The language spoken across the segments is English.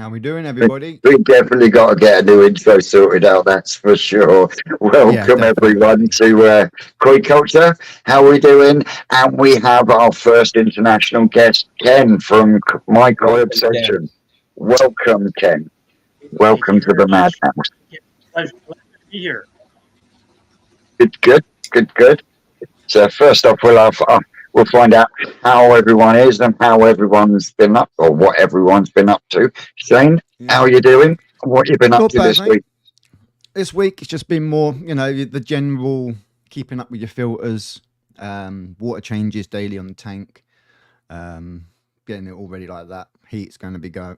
How we doing, everybody? We definitely got to get a new intro sorted out, that's for sure. Yeah, Welcome everyone definitely. to Kulture. How are we doing? And we have our first international guest, Ken from My Koi Welcome, Ken. Obsession. Welcome, Ken. Thank Welcome you to very the much. Madhouse. Yeah, pleasure to be here. Good, good, good, good. So first off, we'll find out how everyone is and how everyone's been up, or what everyone's been up to. Shane, how Yeah. are you doing? What you been up Not to bad, this mate. week? This week it's just been more, the general keeping up with your filters, water changes daily on the tank, getting it all ready like that. Heat's going to be go a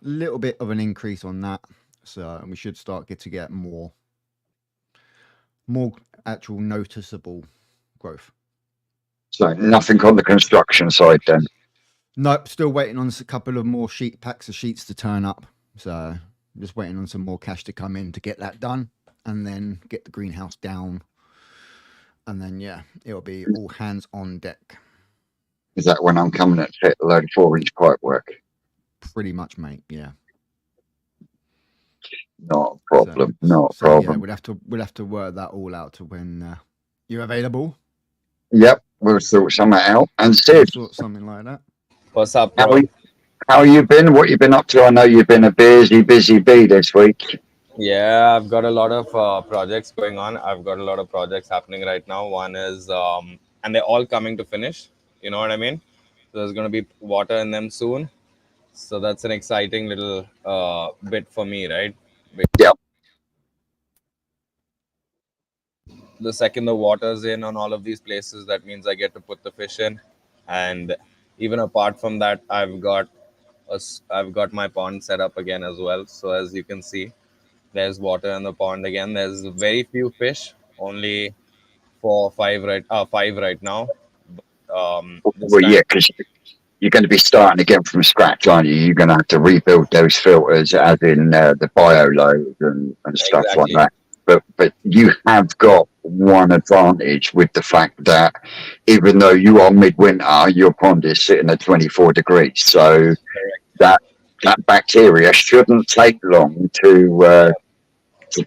little bit of an increase on that, so we should start to get more actual noticeable growth. So nothing on the construction side then. Nope, still waiting on a couple of more packs of sheets to turn up. So just waiting on some more cash to come in to get that done, and then get the greenhouse down, and then yeah, it'll be all hands on deck. Is that when I'm coming at fit a load of 4-inch pipe work? Pretty much, mate. Yeah. Not a So problem. Not a so yeah, problem. we'll have to work that all out to when you're available. Yep, we'll sort something out. And We'll Sid, sort something like that. What's up, how bro? how you been? What you been up to? I know you've been a busy bee this week. Yeah, I've got a lot of projects going on. I've got a lot of projects happening right now. One is, and they're all coming to finish. You know what I mean? So there's going to be water in them soon. So that's an exciting little bit for me, right? Yep. The second the water's in on all of these places, that means I get to put the fish in. And even apart from that, I've got my pond set up again as well. So as you can see, there's water in the pond again. There's very few fish, only 5 right now. This Well, time, yeah, because you're going to be starting again from scratch, aren't you? You're going to have to rebuild those filters, as in the bio load and stuff like exactly. that. But you have got one advantage with the fact that even though you are midwinter, your pond is sitting at 24 degrees, so Correct. that that bacteria shouldn't take long to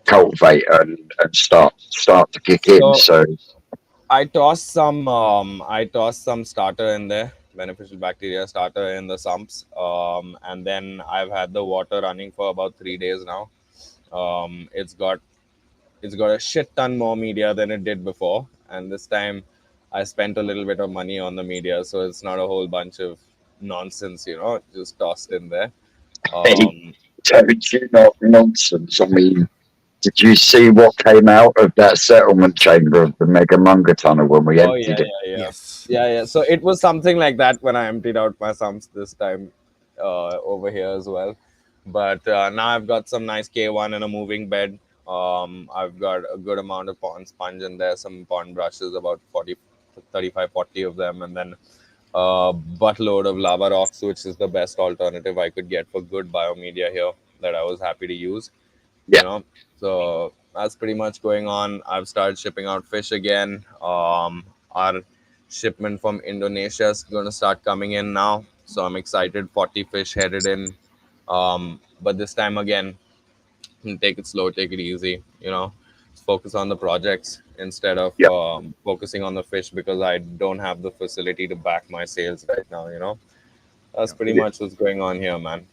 cultivate and start to kick in. So So I tossed some starter in there, beneficial bacteria starter in the sumps, and then I've had the water running for about 3 days now. Um, it's got it's got a shit ton more media than it did before, and this time I spent a little bit of money on the media, so it's not a whole bunch of nonsense, just tossed in there. hey, Um, don't you not nonsense. I mean, did you see what came out of that settlement chamber of the Mega Munga tunnel when we oh yeah, emptied it? yeah, yeah, Yes. yeah, yeah. So it was something like that when I emptied out my sumps this time over here as well. But now I've got some nice K1 and a moving bed. I've got a good amount of pond sponge in there, some pond brushes, about 40, 35, 40 of them, and then a buttload of lava rocks, which is the best alternative I could get for good biomedia here that I was happy to use, Yeah. So that's pretty much going on. I've started shipping out fish again. Our shipment from Indonesia is going to start coming in now, so I'm excited. 40 fish headed in, but this time again, take it slow, take it easy. Focus on the projects instead of Yeah. focusing on the fish, because I don't have the facility to back my sales right now. That's Yeah. pretty much what's going on here, man.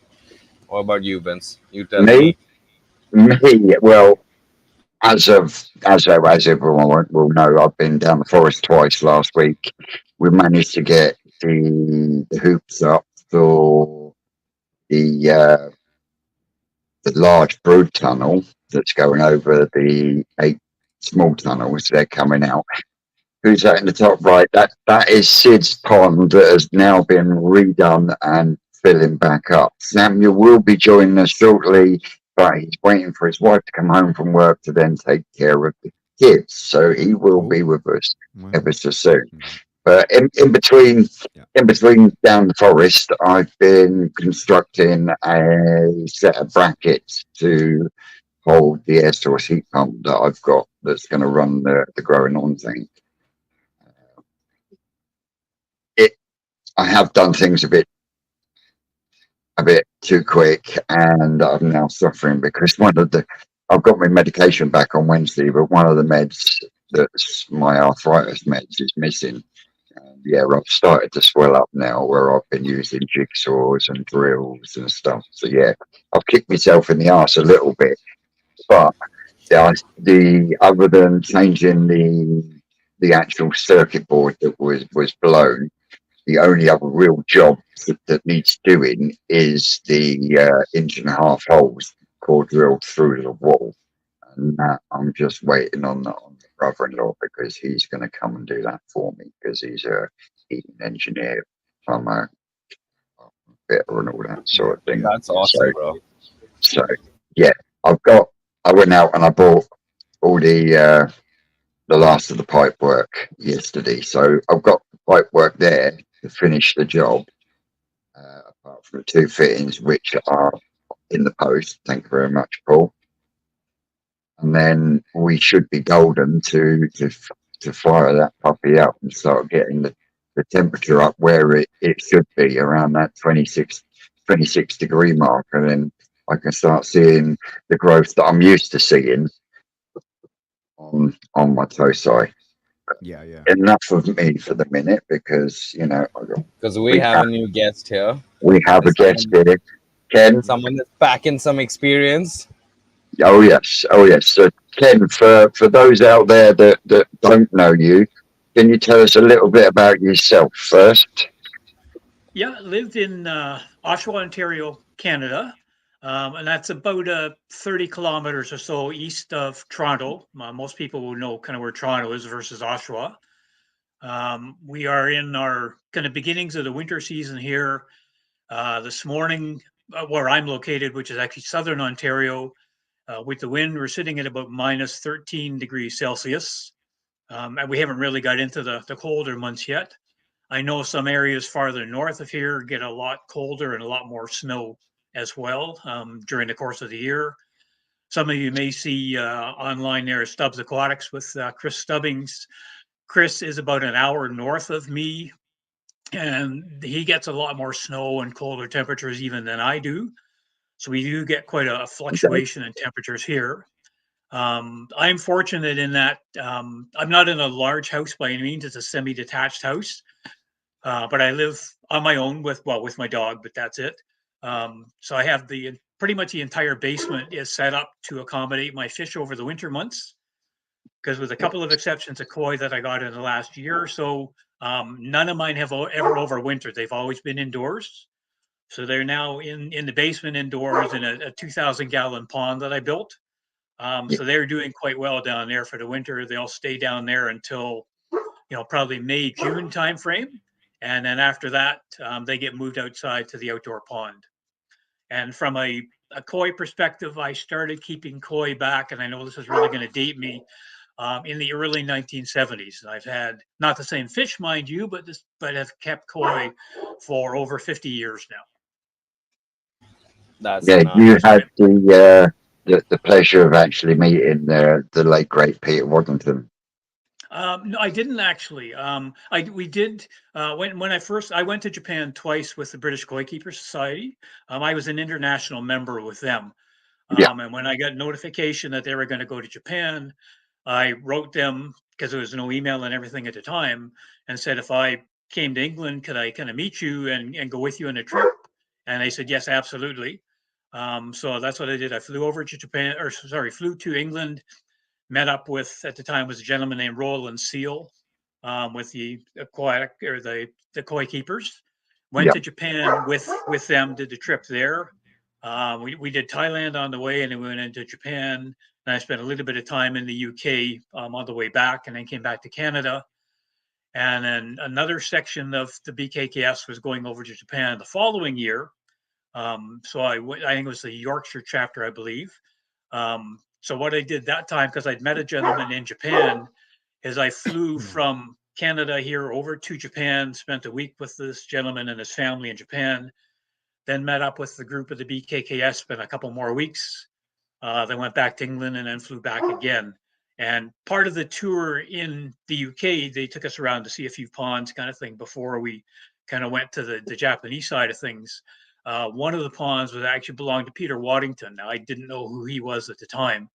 What about you, Vince? You tell Me, me. me. Well, as everyone will know, I've been down the forest twice last week. We managed to get the hoops up for the uh, the large brood tunnel that's going over the 8 small tunnels. They're coming out. Who's that in the top right? That is Sid's pond that has now been redone and filling back up. Samuel will be joining us shortly, but he's waiting for his wife to come home from work to then take care of the kids. So he will be Oh, with us well. ever so soon. Mhm. But Yeah. in between down the forest, I've been constructing a set of brackets to hold the air source heat pump that I've got that's going to run the growing on thing. It I have done things a bit a bit too quick, and I'm now suffering because I've got my medication back on Wednesday, but one of the meds that's my arthritis meds is missing. And yeah, I've started to swell up now where I've been using jigsaws and drills and stuff. So yeah, I've kicked myself in the arse a little bit, but yeah, the other than changing the actual circuit board that was blown, the only other real job that needs doing is the 1.5 inch holes core drilled through the wall, and that I'm just waiting on the brother-in-law because he's going to come and do that for me because he's a heating engineer, plumber, fitter, and all that sort of thing. That's awesome, bro. So yeah, I went out and I bought all the last of the pipe work yesterday. So I've got pipe work there to finish the job, apart from the 2 fittings, which are in the post. Thank you very much, Paul. And then we should be golden to fire that puppy up and start getting the temperature up where it should be, around that 26 degree mark. And then I can start seeing the growth that I'm used to seeing on my tosi. Yeah. Enough of me for the minute because Because we have a new guest here. we have a guest here, Ken. Someone that's packing some experience. Oh yes. So Ken, for those out there that don't know you, can you tell us a little bit about yourself first? Yeah, lived in Oshawa, Ontario, Canada. And that's about 30 kilometers or so east of Toronto. Most people will know kind of where Toronto is versus Oshawa. We are in our kind of beginnings of the winter season here. This morning, where I'm located, which is actually southern Ontario, with the wind, we're sitting at about minus 13 degrees Celsius. And we haven't really got into the colder months yet. I know some areas farther north of here get a lot colder and a lot more snow as well during the course of the year. Some of you may see online there Stubbs Aquatics with Chris Stubbings. Chris is about an hour north of me, and he gets a lot more snow and colder temperatures even than I do. So we do get quite a fluctuation in temperatures here. I'm fortunate in that I'm not in a large house by any means. It's a semi-detached house, but I live on my own with my dog, but that's it. So I have pretty much the entire basement is set up to accommodate my fish over the winter months. Because with a couple of exceptions of koi that I got in the last year or so, none of mine have ever overwintered. They've always been indoors. So they're now in the basement indoors in a 2,000-gallon pond that I built. So they're doing quite well down there for the winter. They'll stay down there until probably May, June timeframe, and then after that they get moved outside to the outdoor pond. And from a koi perspective, I started keeping koi back, and I know this is really going to date me, in the early 1970s. I've had not the same fish, mind you, but have kept koi for over 50 years now. That's Yeah, nice. you had the pleasure of actually meeting the late great Peter Waddington. No, I didn't actually. We did when I went to Japan twice with the British Koi Keeper Society. I was an international member with them. And when I got notification that they were going to go to Japan, I wrote them because there was no email and everything at the time, and said if I came to England, could I kind of meet you and go with you on a trip? And they said yes, absolutely. So that's what I did. I flew over to Japan, flew to England. Met up with at the time was a gentleman named Roland Seal with the aquatic or the koi keepers. Went to Japan with them. Did the trip there. We did Thailand on the way, and then we went into Japan. And I spent a little bit of time in the UK on the way back, and then came back to Canada. And then another section of the BKKS was going over to Japan the following year. So I think it was the Yorkshire chapter, I believe. So what I did that time, because I'd met a gentleman in Japan, is I flew from Canada here over to Japan, spent a week with this gentleman and his family in Japan, then met up with the group of the BKKS, spent a couple more weeks, then went back to England and then flew back again. And part of the tour in the UK, they took us around to see a few ponds kind of thing before we kind of went to the Japanese side of things. One of the ponds was actually belonged to Peter Waddington. Now I didn't know who he was at the time,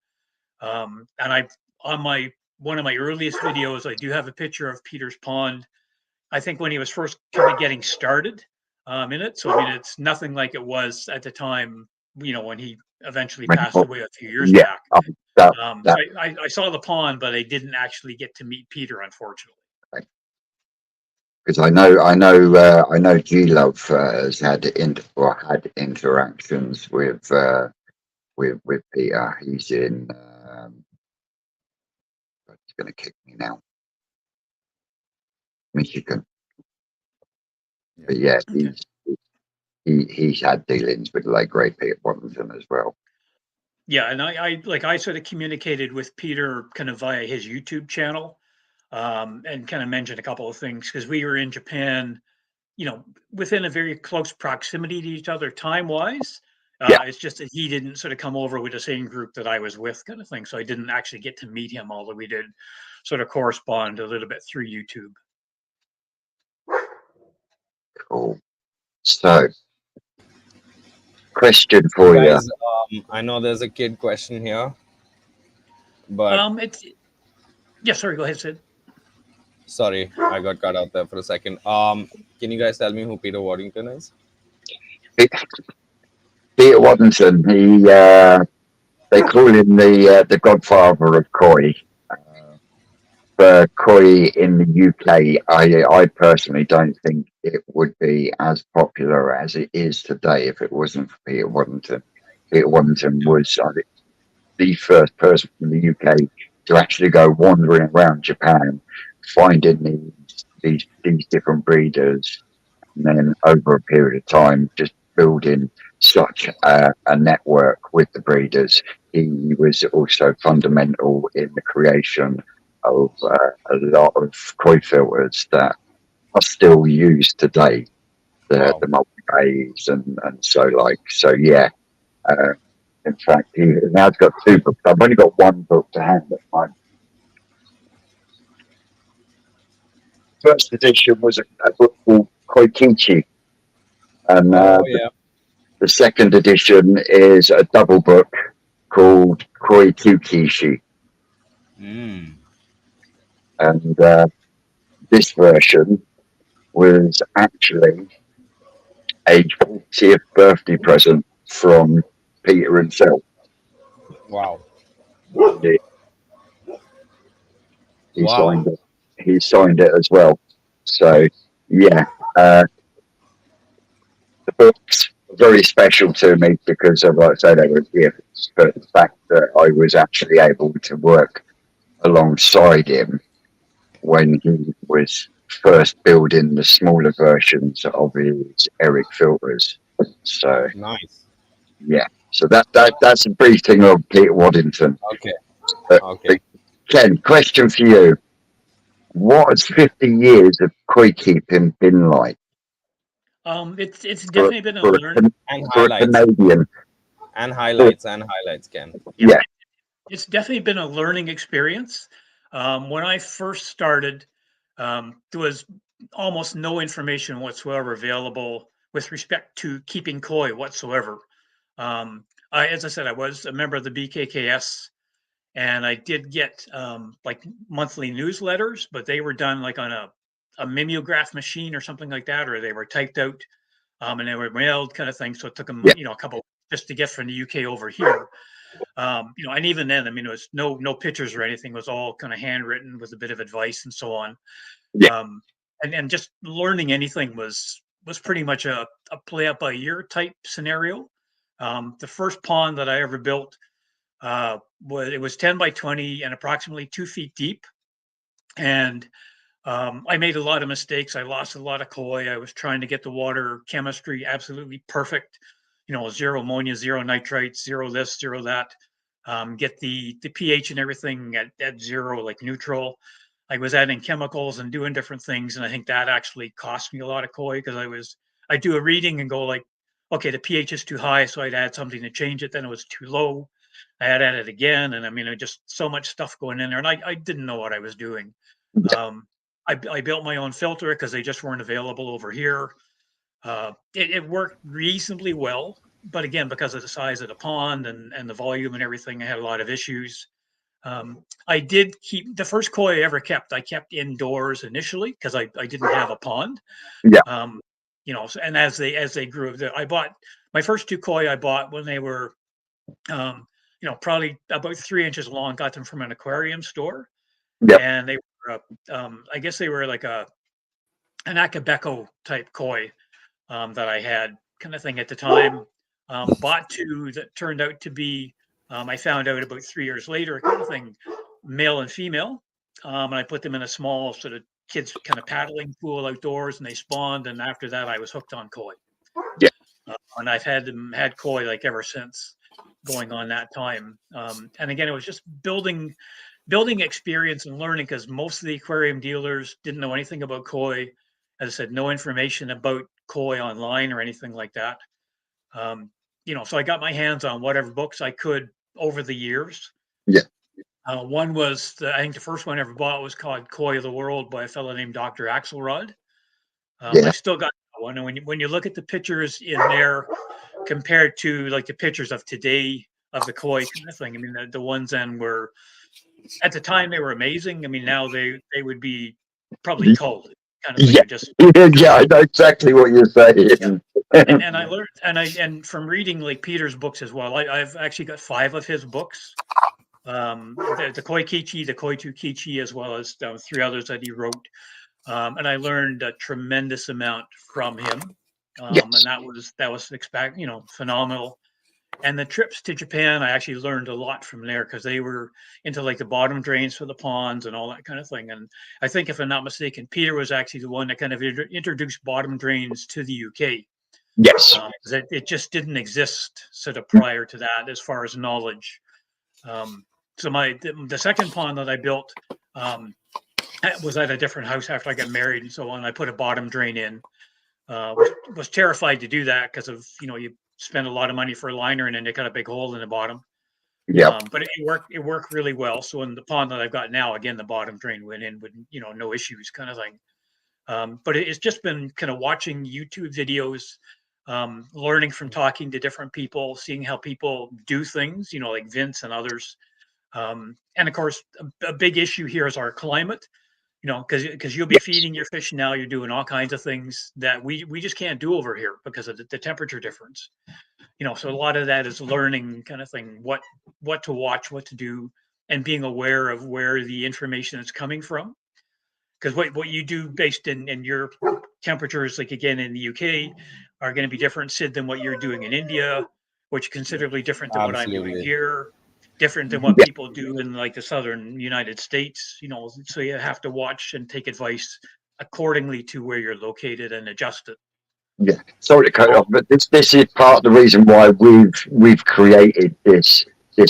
and I on my one of my earliest videos, I do have a picture of Peter's pond. I think when he was first kind of getting started in it. So I mean, it's nothing like it was at the time. When he eventually passed away a few years Yeah, back. that, So that, I saw the pond, but I didn't actually get to meet Peter, unfortunately. because I know G Love has had interactions with Peter. He's in. He's going to kick me now. Michigan, Yeah. but yeah, Okay. he's had dealings with the late great Peter Waddington as well. Yeah, and I sort of communicated with Peter kind of via his YouTube channel, and kind of mentioned a couple of things because we were in Japan, within a very close proximity to each other time wise. Yeah. It's just that he didn't sort of come over with the same group that I was with, kind of thing. So I didn't actually get to meet him, although we did sort of correspond a little bit through YouTube. Cool. So, question for you. Guys, I know there's a kid question here, but Sorry, go ahead, Sid. sorry, I got cut out there for a second. Can you guys tell me who Peter Waddington is? Peter Waddington, they call him the godfather of koi. For koi in the UK, I personally don't think it would be as popular as it is today if it wasn't for Peter Waddington. Peter Waddington was, I think, the first person from the UK to actually go wandering around Japan, finding these different breeders, and then over a period of time, just building such a network with the breeders. He was also fundamental in the creation of a lot of koi filters that are still used today, the multi-bays and so like. So yeah, in fact, he now has got 2 books. I've only got 1 book to hand at the moment. First edition was a book called Koikichi, and the second edition is a double book called Koi Kyukishi. And this version was actually a 40th birthday present from Peter himself. Wow. He signed it. He signed it as well. So yeah, the books are very special to me because of, like I say, they were gifts, but the fact that I was actually able to work alongside him when he was first building the smaller versions of his Eric filters. So Nice. yeah, so that's a brief thing of Peter Waddington. Okay. But Ken, question for you: what has 50 years of koi keeping been like? It's definitely been a and for a highlights Canadian. and highlights, Ken. Yeah. It's definitely been a learning experience. When I first started, there was almost no information whatsoever available with respect to keeping koi whatsoever. As I said, I was a member of the BKKS, and I did get like monthly newsletters, but they were done like on a mimeograph machine or something like that, or they were typed out, and they were mailed, kind of thing. So it took them, a couple just to get from the UK over here. And even then, I mean, it was no pictures or anything. It was all kind of handwritten with a bit of advice and so on. Yeah. And just learning anything was pretty much a play up by ear type scenario. The first pond that I ever built was 10 by 20 and approximately 2 feet deep. And I made a lot of mistakes. I lost a lot of koi. I was trying to get the water chemistry absolutely perfect. Zero ammonia, zero nitrites, zero this, zero that. Get the pH and everything at zero, like neutral. I was adding chemicals and doing different things, and I think that actually cost me a lot of koi because I do a reading and go like, okay, the pH is too high, so I'd add something to change it. Then it was too low. I had added it again, and I mean, just so much stuff going in there, and I didn't know what I was doing. I built my own filter because they just weren't available over here. It worked reasonably well, but again, because of the size of the pond and the volume and everything, I had a lot of issues. I did keep the first koi I ever kept. I kept indoors initially because I didn't have a pond. Yeah. And as they grew, I bought my first two koi I bought when they were, probably about 3 inches long. Got them from an aquarium store, Yeah. and they were, I guess they were like an Akabeko type koi that I had kind of thing at the time. Bought two that turned out to be, I found out about 3 years later, kind of thing, male and female. And I put them in a small sort of kids kind of paddling pool outdoors, and they spawned. And after that, I was hooked on koi. Yeah. And I've had koi like ever since, going on that time. And again, it was just building experience and learning because most of the aquarium dealers didn't know anything about koi. As I said, no information about koi online or anything like that. So I got my hands on whatever books I could over the years. Yeah. One was I think the first one I ever bought was called Koi of the World by a fellow named Dr. Axelrod. Yeah. I still got that one, and when you look at the pictures in there compared to like the pictures of today of the koi kind of thing, I mean the ones then were at the time they were amazing. I mean now they would be probably cold kind of thing. Yeah. Just Yeah, I know exactly what you're saying. and I learned and from reading like Peter's books as well. I've actually got 5 of his books. The Koi Kichi, the Koi Tu Kichi, as well as 3 others that he wrote. And I learned a tremendous amount from him. Yes. And that was phenomenal. And the trips to Japan, I actually learned a lot from there because they were into like the bottom drains for the ponds and all that kind of thing. And I think, if I'm not mistaken, Peter was actually the one that kind of introduced bottom drains to the UK. Yes. It just didn't exist sort of prior to that as far as knowledge. So the second pond that I built was at a different house after I got married and so on. I put a bottom drain in. Was terrified to do that because of you spend a lot of money for a liner and then they cut a big hole in the bottom. Yeah. But it worked really well. So in the pond that I've got now, again the bottom drain went in with no issues kind of thing. But it's just been kind of watching YouTube videos, learning from talking to different people, seeing how people do things, like Vince and others. And of course, a big issue here is our climate. Because you'll be feeding your fish now, you're doing all kinds of things that we just can't do over here because of the temperature difference. So a lot of that is learning kind of thing, what to watch, what to do, and being aware of where the information is coming from. Because what you do based in your temperatures, like again in the UK, are going to be different, Sid, than what you're doing in India, which is considerably different than what I'm doing Absolutely. here. Different than what people do in like the southern United States, so you have to watch and take advice accordingly to where you're located and adjust it. Yeah, sorry to cut you off, but this is part of the reason why we've created this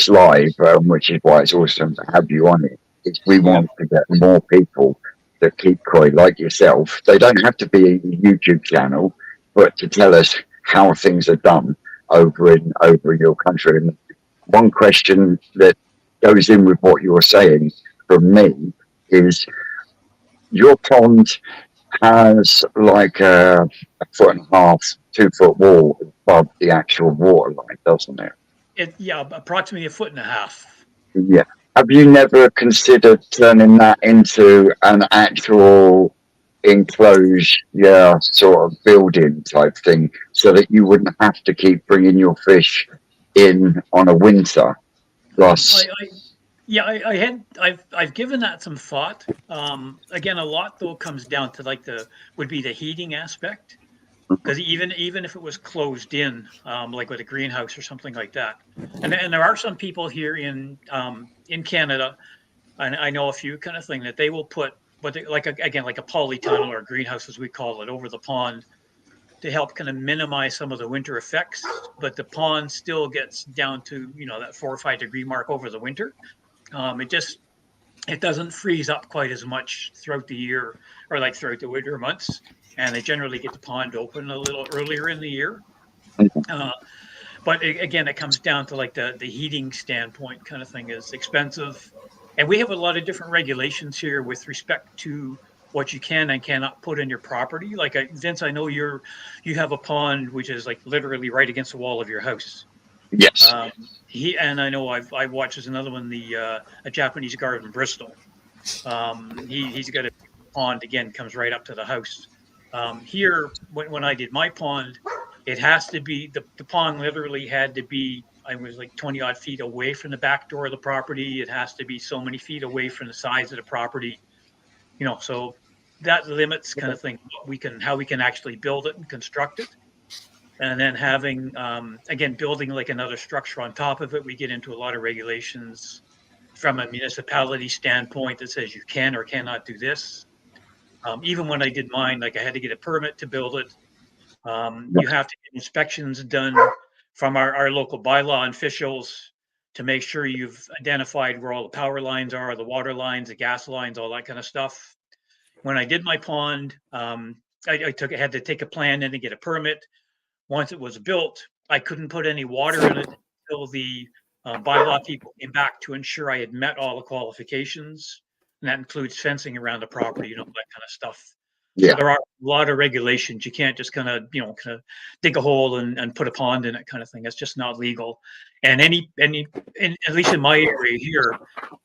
live, which is why it's awesome to have you on it. Is we want to get more people that keep koi like yourself. They don't have to be a YouTube channel, but to tell us how things are done over in your country. And one question that goes in with what you're saying from me is your pond has like a 1.5 2 foot wall above the actual water line, doesn't it? Approximately 1.5 feet. Yeah. Have you never considered turning that into an actual enclosed, sort of building type thing, so that you wouldn't have to keep bringing your fish in on a winter? Plus, I've given that some thought. Again, a lot though comes down to would be the heating aspect, because even if it was closed in, like with a greenhouse or something like that, and there are some people here in Canada, and I know a few kind of thing that they will put like a polytunnel or a greenhouse as we call it over the pond to help kind of minimize some of the winter effects, but the pond still gets down to that 4 or 5 degree mark over the winter. It doesn't freeze up quite as much throughout the year or like throughout the winter months, and they generally get the pond open a little earlier in the year. But again, it comes down to like the heating standpoint kind of thing is expensive, and we have a lot of different regulations here with respect to what you can and cannot put in your property. Like Vince, I know you have a pond which is like literally right against the wall of your house. Yes. And I know I've watched there's another one, a Japanese garden in Bristol. He's got a pond again, comes right up to the house. Here, when I did my pond, it has to be the pond literally had to be, I was like 20 odd feet away from the back door of the property. It has to be so many feet away from the sides of the property, so that limits kind of thing how we can actually build it and construct it. And then having again building like another structure on top of it, we get into a lot of regulations from a municipality standpoint that says you can or cannot do this. Even when I did mine, like I had to get a permit to build it. You have to get inspections done from our local bylaw officials to make sure you've identified where all the power lines are, the water lines, the gas lines, all that kind of stuff. When I did my pond, I had to take a plan in to get a permit. Once it was built, I couldn't put any water in it until the bylaw people came back to ensure I had met all the qualifications. And that includes fencing around the property, that kind of stuff. Yeah. So there are a lot of regulations. You can't just kind of dig a hole and put a pond in it kind of thing. That's just not legal. And at least in my area here,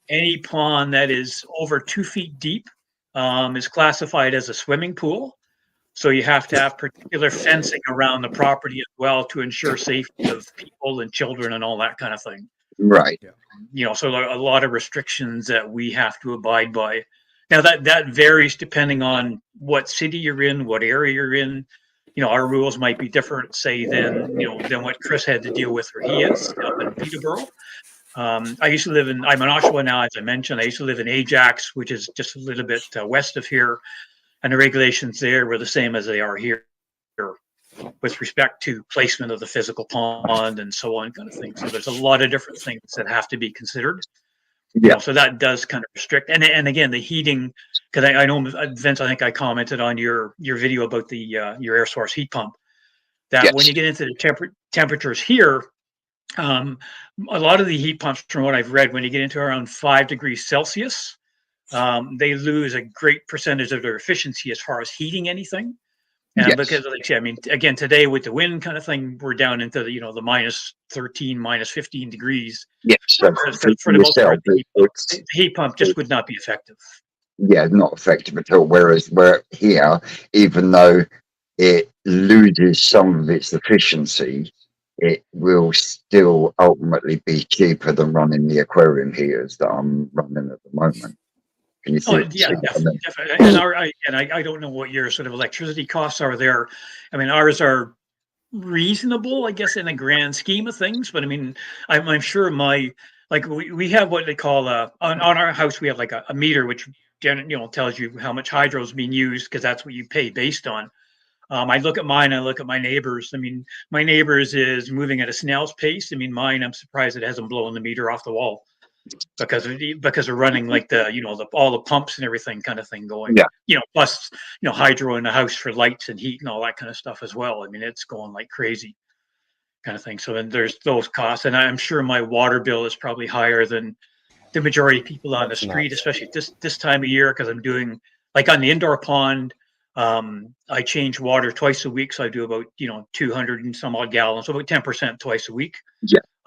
any pond that is over 2 feet deep is classified as a swimming pool. So you have to have particular fencing around the property as well to ensure safety of people and children and all that kind of thing. Right. So a lot of restrictions that we have to abide by. Now that varies depending on what city you're in, what area you're in. Our rules might be different, say, than what Chris had to deal with where he is up in Peterborough. I used to live I'm in Oshawa now, as I mentioned. I used to live in Ajax, which is just a little bit west of here. And the regulations there were the same as they are here with respect to placement of the physical pond and so on kind of thing. So there's a lot of different things that have to be considered. Yeah. So that does kind of restrict. And again, the heating, because I know, Vince, I think I commented on your video about the your air source heat pump, that when you get into the temperatures here, a lot of the heat pumps, from what I've read, when you get into around 5 degrees Celsius, they lose a great percentage of their efficiency as far as heating anything. And because, again, today with the wind kind of thing, we're down into the minus 13, minus 15 degrees. Yes. So for the most part, the heat pump just would not be effective. Yeah, not effective at all. Whereas here, even though it loses some of its efficiency, it will still ultimately be cheaper than running the aquarium heaters that I'm running at the moment. Can you see? Definitely. And I don't know what your sort of electricity costs are there. I mean, ours are reasonable, I guess, in the grand scheme of things. But I mean, I'm sure we have what they call on our house, we have like a meter which tells you how much hydro is being used, because that's what you pay based on. I look at mine, I look at my neighbors. I mean, my neighbors is moving at a snail's pace. I mean, mine, I'm surprised it hasn't blown the meter off the wall, because we're running like all the pumps and everything kind of thing going. Plus hydro in the house for lights and heat and all that kind of stuff as well. I mean, it's going like crazy kind of thing. So then there's those costs, and I'm sure my water bill is probably higher than the majority of people on the street, especially this time of year, because I'm doing, like, on the indoor pond, I change water twice a week, so I do about 200 and some odd gallons, so about 10% twice a week.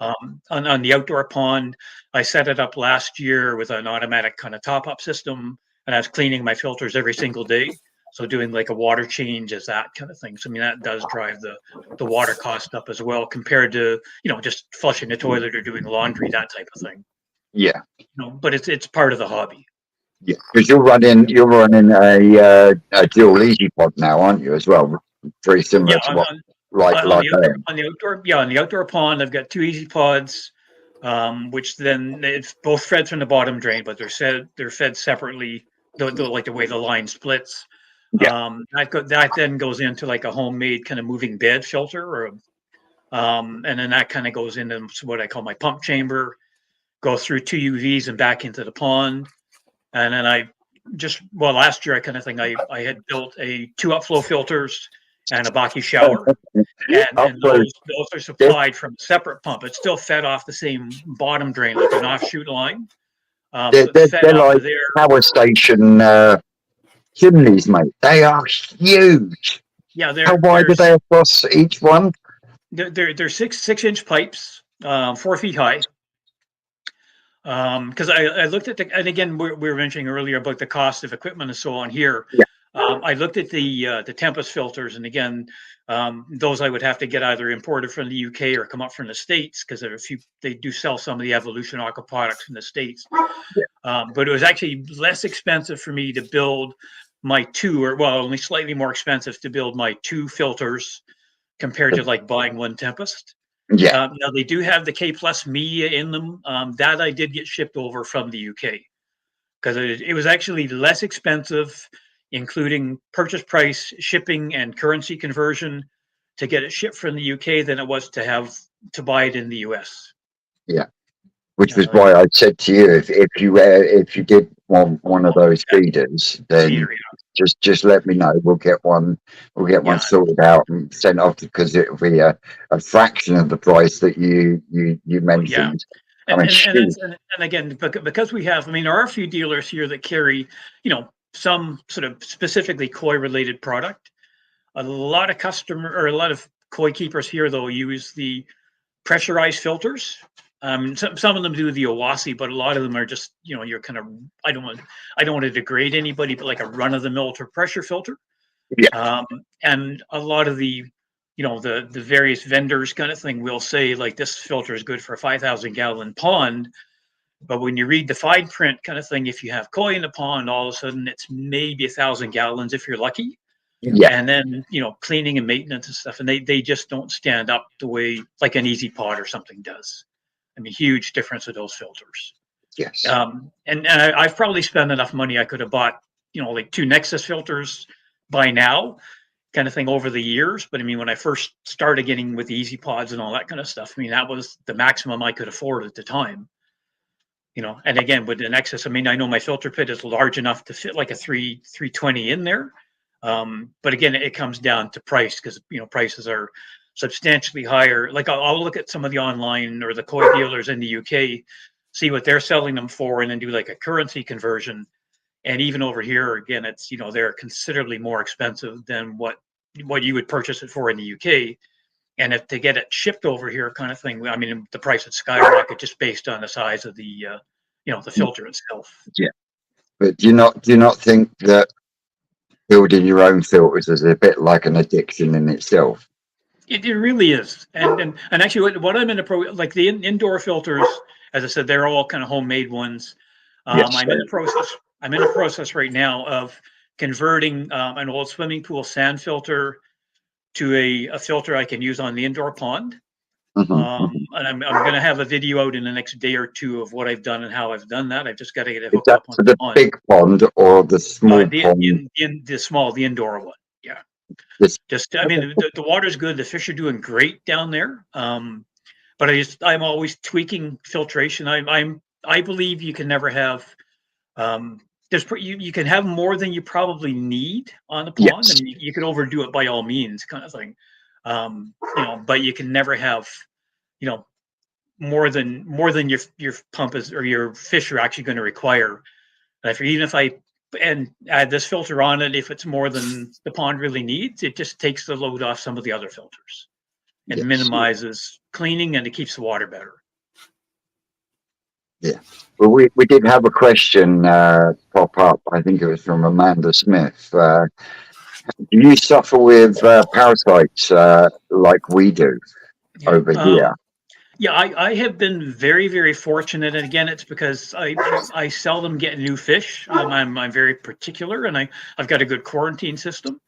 On the outdoor pond, I set it up last year with an automatic kind of top-up system, and I was cleaning my filters every single day, so doing like a water change is that kind of thing. So I mean, that does drive the water cost up as well, compared to just flushing the toilet or doing laundry, that type of thing. But it's part of the hobby. Yeah, because you're running a dual easy pod now, aren't you, as well? Very similar to what on the outdoor pond, I've got 2 easy pods, which then it's both fed from the bottom drain, but they're fed separately, like the way the line splits. That then goes into like a homemade kind of moving bed filter, and then that kind of goes into what I call my pump chamber, go through 2 UVs and back into the pond. And then last year I had built 2 upflow filters and a Baki shower, and those are supplied from a separate pump. It's still fed off the same bottom drain, like an offshoot line. They're like power station chimneys, mate. They are huge. Yeah, How wide are they across each one? they're 6-inch pipes, 4 feet high. Because I looked at and again we were mentioning earlier about the cost of equipment and so on here. Yeah. I looked at the Tempest filters, and again, those I would have to get either imported from the UK or come up from the States, because they do sell some of the Evolution Aqua products in the States. Yeah. But it was actually less expensive for me to build my only slightly more expensive to build my 2 filters compared to like buying one Tempest. Yeah. Now they do have the K Plus media in them. That I did get shipped over from the UK, because it was actually less expensive, including purchase price, shipping, and currency conversion, to get it shipped from the UK than it was to buy it in the US. Yeah. Which was why I said to you, if you did want one of those feeders, then just let me know. We'll get one sorted out and sent off, because it'll be a fraction of the price that you mentioned. Yeah. And again, because we have, there are a few dealers here that carry, some sort of specifically koi related product. A lot of koi keepers here though use the pressurized filters. Some of them do the Owasi, but a lot of them are just, you're kind of, I don't want to degrade anybody, but like a run of the mill pressure filter. Yeah. And a lot of the various vendors kind of thing will say like, this filter is good for a 5,000 gallon pond. But when you read the fine print kind of thing, if you have koi in the pond, all of a sudden it's maybe 1,000 gallons if you're lucky. Yeah. And then, cleaning and maintenance and stuff. And they just don't stand up the way like an Easy Pod or something does. Huge difference of those filters. Yes. And I've probably spent enough money. I could have bought, like 2 Nexus filters by now, kind of thing, over the years. But when I first started getting with the Easy Pods and all that kind of stuff, that was the maximum I could afford at the time. And again, with the Nexus, I know my filter pit is large enough to fit like a 320 in there. But again, it comes down to price, because prices are substantially higher. Like I'll look at some of the online or the koi dealers in the UK, see what they're selling them for, and then do like a currency conversion. And even over here, again, it's they're considerably more expensive than what you would purchase it for in the UK. And if to get it shipped over here, kind of thing, the price would skyrocket just based on the size of the the filter itself. Yeah, but do you not think that building your own filters is a bit like an addiction in itself? It really is, and actually, what I'm in like the indoor filters, as I said, they're all kind of homemade ones. Yes. I'm in the process right now of converting an old swimming pool sand filter to a filter I can use on the indoor pond. And I'm going to have a video out in the next day or 2 of what I've done and how I've done that. I've just got to get it hooked up on the pond. Big pond or the small pond? The indoor one. Yeah. The water's good. The fish are doing great down there. But I'm always tweaking filtration. I believe you can never have, you can have more than you probably need on the pond. Yes. You can overdo it by all means, kind of thing. But you can never have, more than your pump is or your fish are actually going to require. Even if I add this filter on it, if it's more than the pond really needs, it just takes the load off some of the other filters and minimizes cleaning, and it keeps the water better. Yeah. Well, we did have a question pop up. I think it was from Amanda Smith. Do you suffer with parasites like we do over here? Yeah, I have been very, very fortunate, and again, it's because I seldom get new fish. I'm very particular, and I've got a good quarantine system.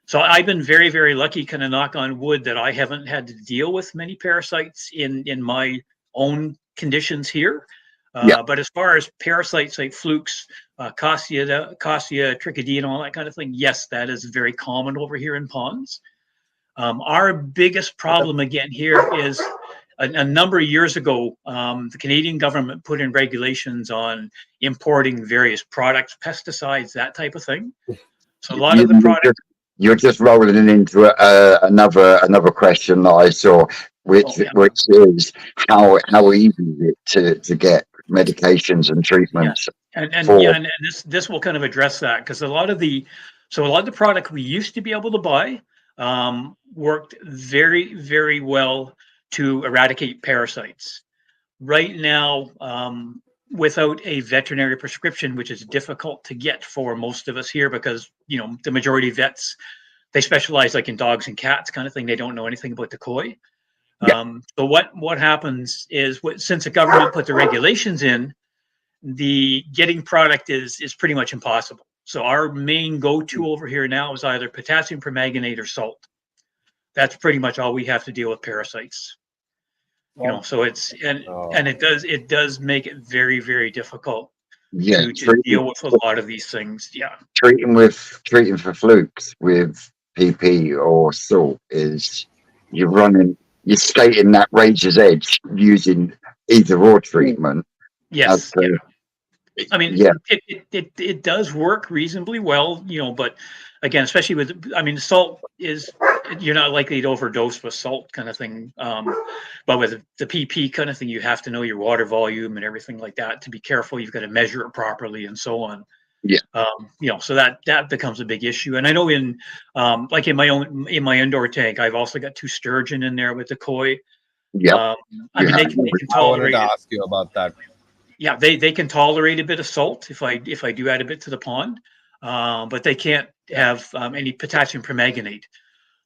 So I've been very, very lucky, kind of knock on wood, that I haven't had to deal with many parasites in my own conditions here. But as far as parasites like flukes, Cassia, trichidea, and all that kind of thing, yes, that is very common over here in ponds. Our biggest problem again here is a number of years ago, the Canadian government put in regulations on importing various products, pesticides, that type of thing. So a lot of the products. You're just rolling it into another question that I saw, which is how easy is it to get medications and treatments And for yeah, and this will kind of address that, because a lot of the product we used to be able to buy worked very, very well to eradicate parasites. Right now, without a veterinary prescription, which is difficult to get for most of us here, because the majority of vets, they specialize like in dogs and cats kind of thing. They don't know anything about the koi. yeah, So what happens is, since the government put the regulations in, the getting product is pretty much impossible. So our main go-to over here now is either potassium permanganate or salt. That's pretty much all we have to deal with parasites. So it's and it does make it very, very difficult yeah. to deal with a lot of these things. Yeah. Treating for flukes with PP or salt is you're skating that razor's edge using either or treatment. Yes. So, I mean, yeah, it does work reasonably well, but again, especially with, salt is, you're not likely to overdose with salt kind of thing. But with the PP kind of thing, you have to know your water volume and everything like that to be careful. You've got to measure it properly and so on. yeah, So that becomes a big issue. And I know like in my indoor tank, I've also got 2 sturgeon in there with the koi. yeah. They can I wanted tolerate to it. ask you about that. Yeah, they can tolerate a bit of salt if I do add a bit to the pond, but they can't have any potassium permanganate.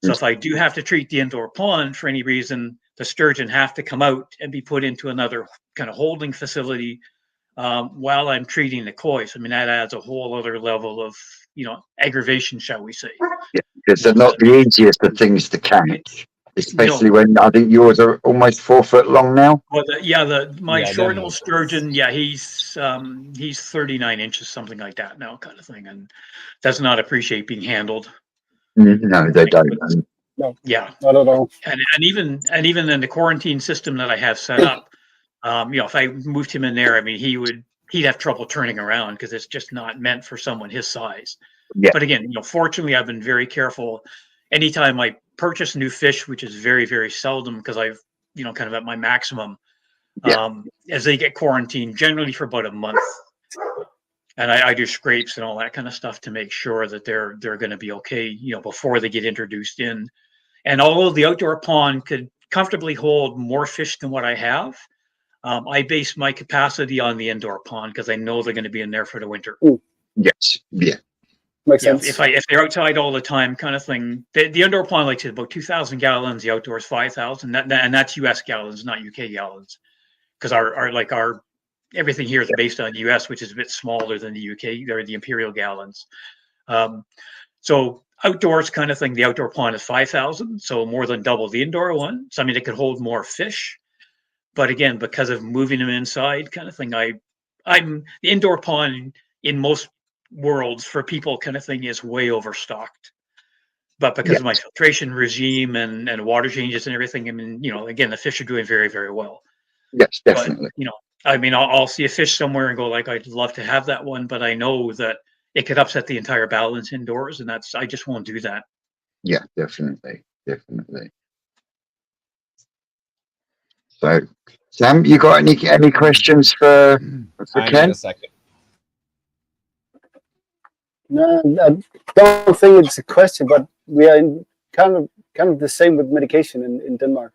So if I do have to treat the indoor pond for any reason, the sturgeon have to come out and be put into another kind of holding facility while I'm treating the koi. So that adds a whole other level of aggravation, shall we say? Yeah, because they're not the easiest of things to catch, especially No. when I think yours are almost 4 foot long now. Well, my Yeah, short they're nose sturgeon, yeah, he's 39 inches, something like that now, kind of thing, and does not appreciate being handled. No, they don't. No, Yeah, not at all. and even in the quarantine system that I have set up, if I moved him in there, he'd have trouble turning around because it's just not meant for someone his size. Yeah. But again, fortunately, I've been very careful. Anytime I purchase new fish, which is very, very seldom because I've kind of at my maximum, Yeah. as they get quarantined, generally for about a month. And I do scrapes and all that kind of stuff to make sure that they're going to be okay, before they get introduced in. And although the outdoor pond could comfortably hold more fish than what I have, I base my capacity on the indoor pond because I know they're going to be in there for the winter. Yes. Yeah. Makes Yeah, sense. if they're outside all the time, kind of thing. The indoor pond, like I said, about 2,000 gallons. The outdoors 5,000, and that's U.S. gallons, not UK gallons, because our everything here is based on US, which is a bit smaller than the UK or the imperial gallons. So outdoors kind of thing, the outdoor pond is 5,000, so more than double the indoor one. So it could hold more fish, but again, because of moving them inside, kind of thing, I'm the indoor pond in most worlds for people kind of thing is way overstocked. But because of my filtration regime and water changes and everything, again, the fish are doing very, very well. Yes, definitely. But, I'll see a fish somewhere and go like, I'd love to have that one, but I know that it could upset the entire balance indoors, and I just won't do that. Yeah, definitely. So, Sam, you got any questions for I need Ken? a second. No, I don't think it's a question, but we are kind of the same with medication in Denmark.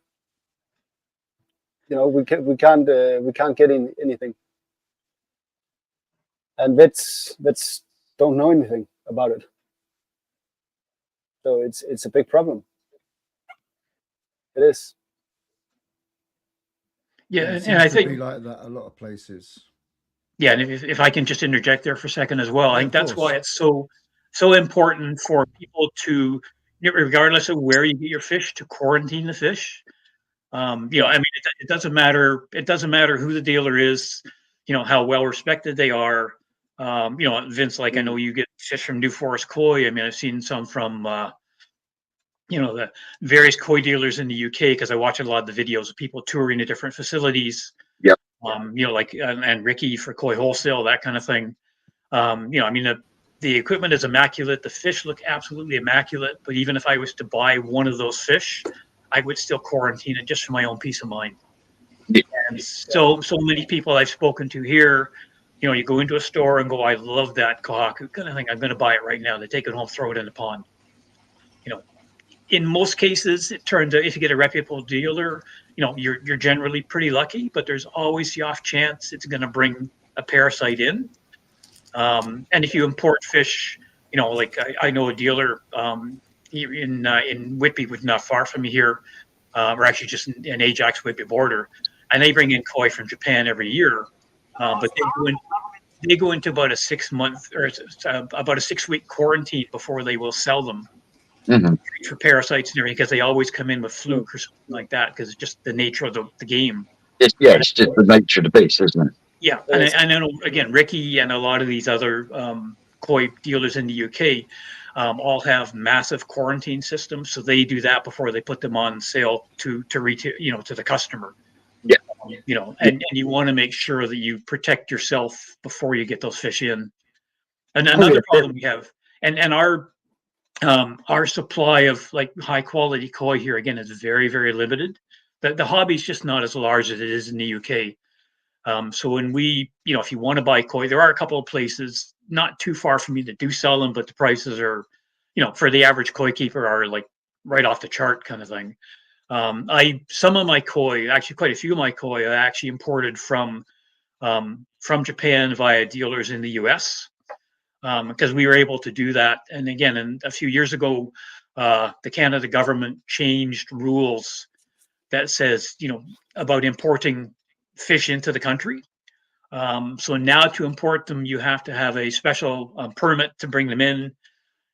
We can't get anything, and vets don't know anything about it, so it's a big problem. It is. Yeah, It and I seems to think be like that a lot of places. Yeah, and if I can just interject there for a second as well, I Yeah, think of that's course. why it's so important for people to, regardless of where you get your fish, to quarantine the fish. It doesn't matter. It doesn't matter who the dealer is, how well respected they are. Vince, like I know you get fish from New Forest Koi. I've seen some from the various koi dealers in the UK because I watch a lot of the videos of people touring the different facilities. Yep. And Ricky for Koi Wholesale, that kind of thing. The equipment is immaculate. The fish look absolutely immaculate. But even if I was to buy one of those fish, I would still quarantine it just for my own peace of mind. Yeah. And so many people I've spoken to here, you go into a store and go, I love that kohaku kind of thing. I'm going to buy it right now. They take it home, throw it in the pond. In most cases, it turns out if you get a reputable dealer, you're generally pretty lucky, but there's always the off chance it's going to bring a parasite in. And if you import fish, like I know a dealer in Whitby, which not far from me here, or actually just in Ajax Whitby border, and they bring in koi from Japan every year, but they go into about a 6-month or about a 6-week quarantine before they will sell them for parasites and everything, because they always come in with fluke or something like that, because it's just the nature of the game. It's just the nature of the beast, isn't it? Yeah, and I know, again, Ricky and a lot of these other koi dealers in the UK all have massive quarantine systems, so they do that before they put them on sale to retail, to the customer. Yeah. And you want to make sure that you protect yourself before you get those fish in. And another problem we have, and our supply of like high quality koi here again is very, very limited. The hobby is just not as large as it is in the UK. So when if you want to buy koi, there are a couple of places not too far from me that do sell them, but the prices are, for the average koi keeper, are like right off the chart kind of thing. Some of my koi, actually quite a few of my koi, I actually imported from Japan via dealers in the US, because we were able to do that. And again, a few years ago, the Canada government changed rules that says, about importing fish into the country. So now to import them, you have to have a special permit to bring them in.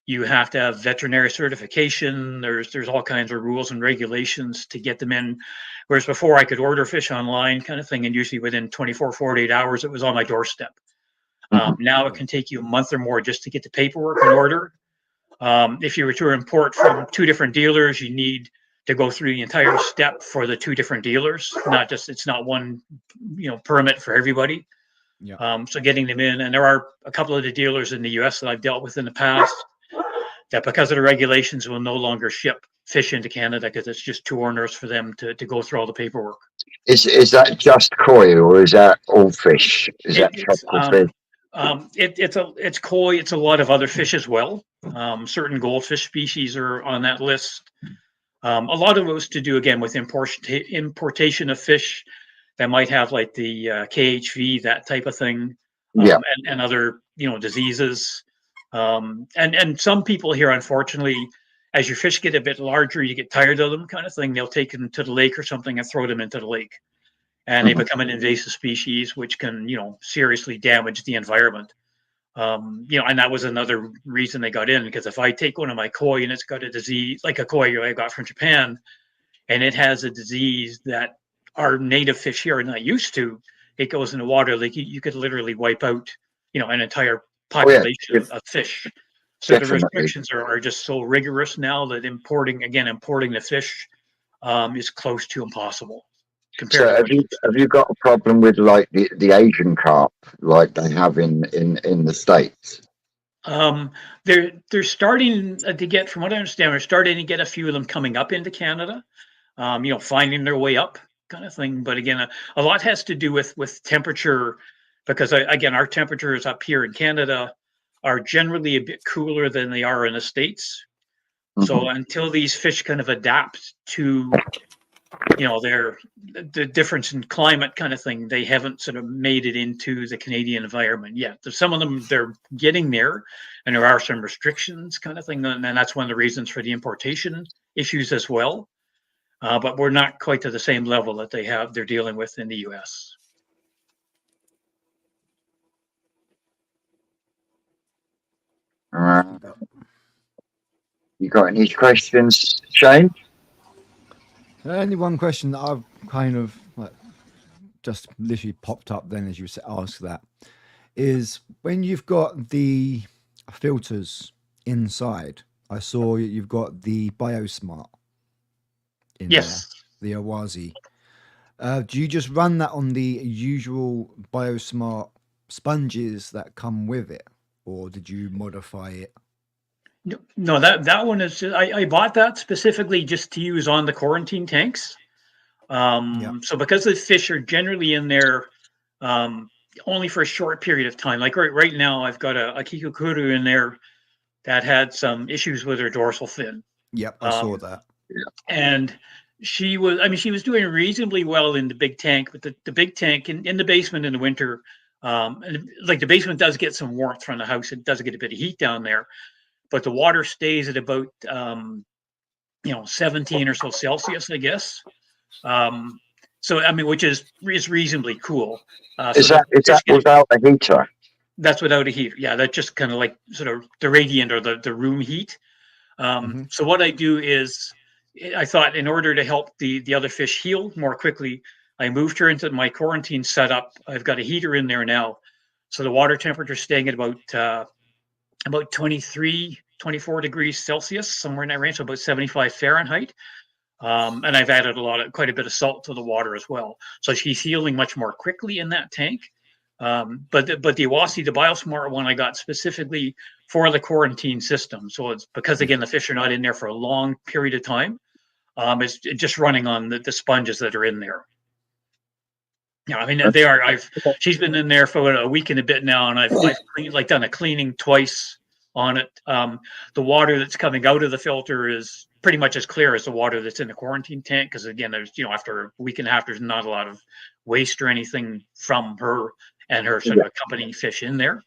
You have to have veterinary certification. There's all kinds of rules and regulations to get them in. Whereas before I could order fish online kind of thing, and usually within 24, 48 hours, it was on my doorstep. Now it can take you a month or more just to get the paperwork in order. If you were to import from 2 different dealers, you need to go through the entire step for the 2 different dealers. It's not one, permit for everybody. Yeah. So getting them in, and there are a couple of the dealers in the US that I've dealt with in the past that, because of the regulations, will no longer ship fish into Canada because it's just too onerous for them to go through all the paperwork. Is that just koi, or is that all fish? Is that tropical fish? It's koi. It's a lot of other fish as well. Certain goldfish species are on that list. A lot of it was to do again with importation of fish that might have like the KHV, that type of thing, and other diseases. And some people here, unfortunately, as your fish get a bit larger, you get tired of them, kind of thing. They'll take them to the lake or something and throw them into the lake, and they become an invasive species, which can seriously damage the environment. And that was another reason they got in, because if I take one of my koi and it's got a disease, like a koi I got from Japan, and it has a disease that our native fish here are not used to, it goes in the water, like you could literally wipe out, an entire population of fish. So definitely. The restrictions are just so rigorous now that importing the fish is close to impossible. So have you got a problem with like the Asian carp like they have in the States? They're starting to get, from what I understand, we're starting to get a few of them coming up into Canada, finding their way up kind of thing. But again, a lot has to do with temperature, because again, our temperatures up here in Canada are generally a bit cooler than they are in the States. So until these fish kind of adapt to the difference in climate kind of thing, they haven't sort of made it into the Canadian environment yet. Some of them, they're getting there, and there are some restrictions kind of thing, and that's one of the reasons for the importation issues as well. But we're not quite to the same level that they're dealing with in the US. You got any questions, Shane? Only one question that I've kind of just literally popped up then as you asked that is, when you've got the filters inside, I saw you've got the BioSmart in there, the Awazi. Do you just run that on the usual BioSmart sponges that come with it, or did you modify it? No, that one is I bought that specifically just to use on the quarantine tanks. So because the fish are generally in there, only for a short period of time. Like right now, I've got a Kikukuru in there that had some issues with her dorsal fin. Yep, I saw that. And she was doing reasonably well in the big tank, but the big tank in the basement in the winter, and like the basement does get some warmth from the house. It does get a bit of heat down there, but the water stays at about 17 or so Celsius, I guess. So I mean, which is reasonably cool. Is that without a heater? That's without a heater. Yeah, that's just kind of like sort of the radiant or the room heat. So what I do is, I thought in order to help the other fish heal more quickly, I moved her into my quarantine setup. I've got a heater in there now, so the water temperature is staying at about 23, 24 degrees Celsius, somewhere in that range, so about 75 Fahrenheit. And I've added quite a bit of salt to the water as well. So she's healing much more quickly in that tank. But the Iwasi, the Biosmart one, I got specifically for the quarantine system. So it's because, again, the fish are not in there for a long period of time. It's just running on the sponges that are in there. Yeah, I mean, they are. She's been in there for a week and a bit now, and I've done a cleaning twice on it. The water that's coming out of the filter is pretty much as clear as the water that's in the quarantine tank, because again, there's after a week and a half, there's not a lot of waste or anything from her and her sort of accompanying fish in there.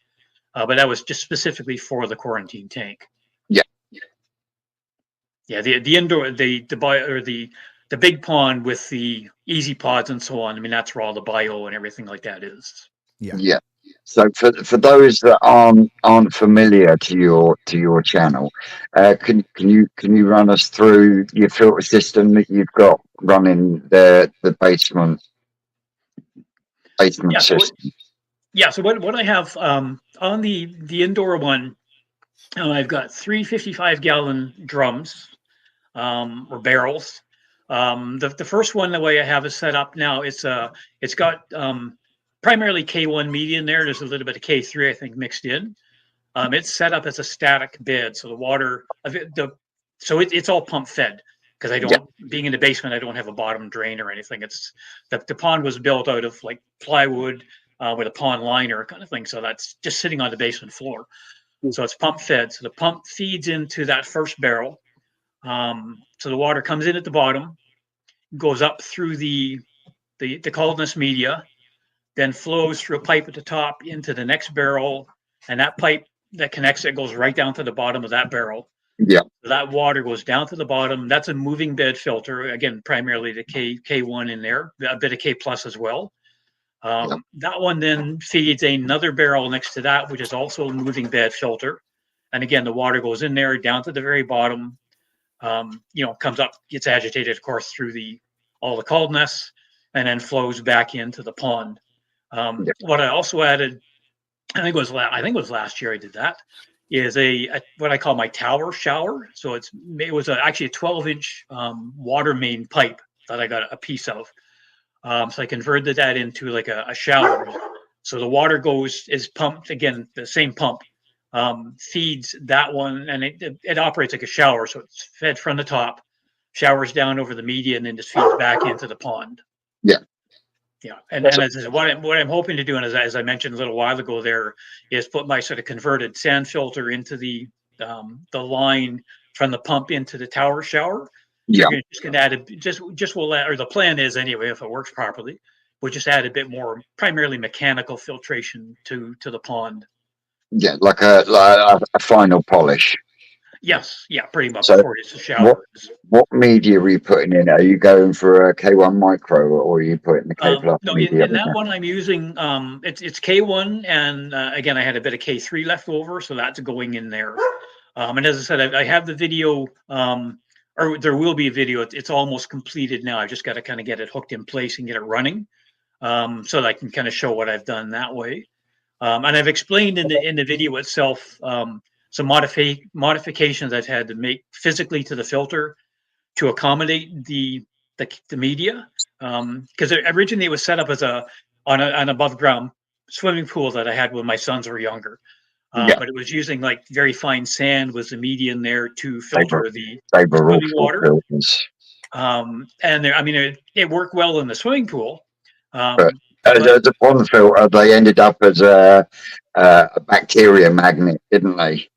But that was just specifically for the quarantine tank. Yeah, the indoor the big pond with the easy pods and so on. I mean, that's where all the bio and everything like that is. Yeah. So for those that aren't familiar to your channel, can you run us through your filter system that you've got running the basement system? So what I have on the indoor one, I've got 3 55-gallon drums or barrels. The first one, the way I have it set up now, it's got primarily K1 media in there. There's a little bit of K3, I think, mixed in. It's set up as a static bed, so the water it's all pump fed, because I don't, being in the basement, I don't have a bottom drain or anything. It's the pond was built out of like plywood with a pond liner kind of thing, so that's just sitting on the basement floor. So it's pump fed. So the pump feeds into that first barrel. So the water comes in at the bottom, goes up through the coldness media, then flows through a pipe at the top into the next barrel, and that pipe that connects it goes right down to the bottom of that barrel. Yeah. That water goes down to the bottom. That's a moving bed filter. Again, primarily the K1 in there, a bit of K plus as well. That one then feeds another barrel next to that, which is also a moving bed filter. And again, the water goes in there down to the very bottom, comes up, gets agitated, of course, through all the coldness, and then flows back into the pond. What I also added, I think it was last year I did that, is what I call my tower shower. So it was actually a 12-inch water main pipe that I got a piece of. So I converted that into like a shower. So the water is pumped, again, the same pump, feeds that one, and it operates like a shower. So it's fed from the top, showers down over the media, and then just feeds back into the pond. Yeah, and what I'm hoping to do, and as I mentioned a little while ago, there is put my sort of converted sand filter into the line from the pump into the tower shower. Yeah, you're just going to add the plan is anyway, if it works properly, we'll just add a bit more, primarily mechanical filtration to the pond. Yeah, like a final polish. Yes, yeah, pretty much. So before it's a shower. What media are you putting in? Are you going for a K1 micro, or are you putting the K plus? No, in that one I'm using it's K1, and again I had a bit of K3 left over, so that's going in there. And as I said, I have the video, or there will be a video. It's almost completed now. I've just got to kind of get it hooked in place and get it running, so that I can kind of show what I've done that way. And I've explained in the video itself some modifications I've had to make physically to the filter to accommodate the media, because originally it was set up as an above ground swimming pool that I had when my sons were younger, but it was using like very fine sand was the media in there to filter the swimming water. And there, I mean, it worked well in the swimming pool, As a pond filter, they ended up as a bacteria magnet, didn't they?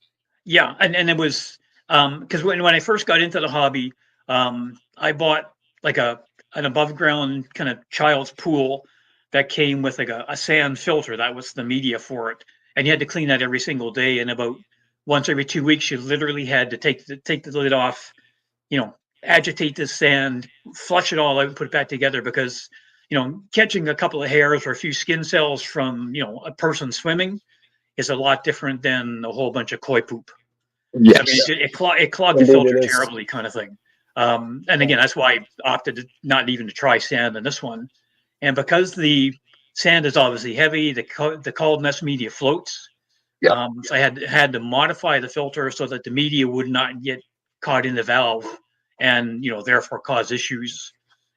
Yeah, and it was because when I first got into the hobby, I bought like an above ground kind of child's pool that came with like a sand filter. That was the media for it, and you had to clean that every single day. And about once every 2 weeks, you literally had to take the lid off, agitate the sand, flush it all out, and put it back together because catching a couple of hairs or a few skin cells from a person swimming is a lot different than a whole bunch of koi poop. So, I mean, Yes. it clogged the Indeed, filter it is. terribly, kind of thing. And again, that's why I opted not even to try sand in this one. And because the sand is obviously heavy, the coldness media floats. Yeah. So I had to modify the filter so that the media would not get caught in the valve, and therefore cause issues.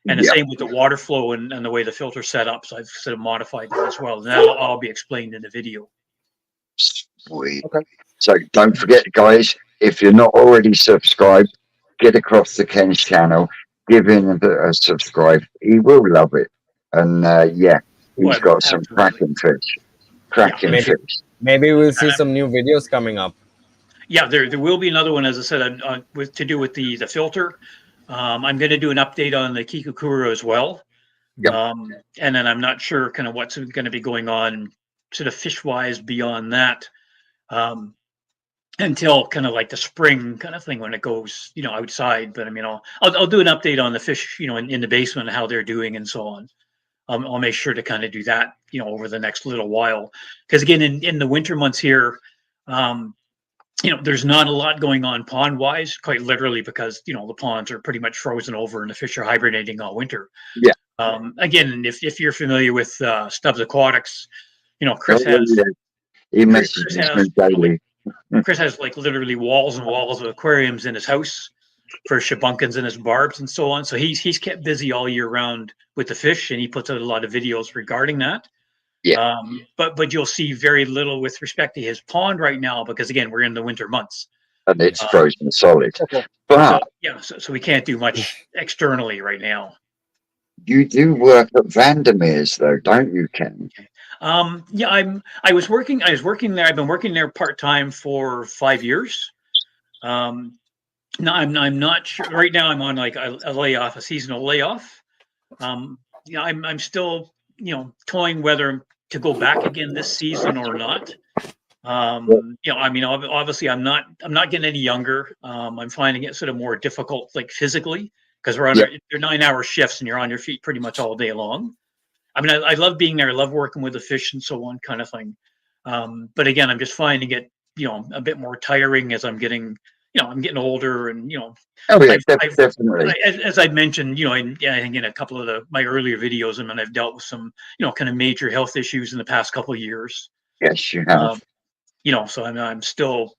And the Yeah. same with the water flow and the way the filter's set up. So I've sort of modified that as well. And that'll all be explained in the video. Sweet. Okay. So don't forget, guys, if you're not already subscribed, get across to Ken's channel, give him a subscribe. He will love it. And yeah, he's Well, got some absolutely. cracking fish. Cracking Maybe fish. maybe we'll see some new videos coming up. Yeah, there will be another one, as I said, with to do with the filter. I'm going to do an update on the Kikukuru as well. Yep. And then I'm not sure kind of what's going to be going on sort of fish wise beyond that, until kind of like the spring kind of thing when it goes outside. But I mean, I'll do an update on the fish in the basement, how they're doing and so on. I'll make sure to kind of do that over the next little while, because again in the winter months here, there's not a lot going on pond wise, quite literally, because the ponds are pretty much frozen over and the fish are hibernating all winter. Yeah. Again, if you're familiar with Stubbs Aquatics, Chris Oh, has yeah. He Chris messages has me daily. Chris has like literally walls and walls of aquariums in his house for shabunkins and his barbs and so on. So he's kept busy all year round with the fish, and he puts out a lot of videos regarding that. Yeah. But you'll see very little with respect to his pond right now because again we're in the winter months. And it's frozen solid. Okay. But So we can't do much externally right now. you do work at Vandermeer's though, don't you, Ken? Yeah, I was working there. I've been working there part-time for 5 years. No, I'm not sure right now. I'm on like a layoff, a seasonal layoff. I'm still toying whether to go back again this season or not. I mean, obviously I'm not getting any younger. I'm finding it sort of more difficult, like physically, because we're on they're 9-hour shifts and you're on your feet pretty much all day long. I mean, I love being there. I love working with the fish and so on, kind of thing. But again, I'm just finding it, a bit more tiring as I'm getting older, and Oh yeah, I've definitely. as I'd mentioned, I think in a couple of my earlier videos, I've dealt with some, kind of major health issues in the past couple of years. Yes, you have. So I'm still,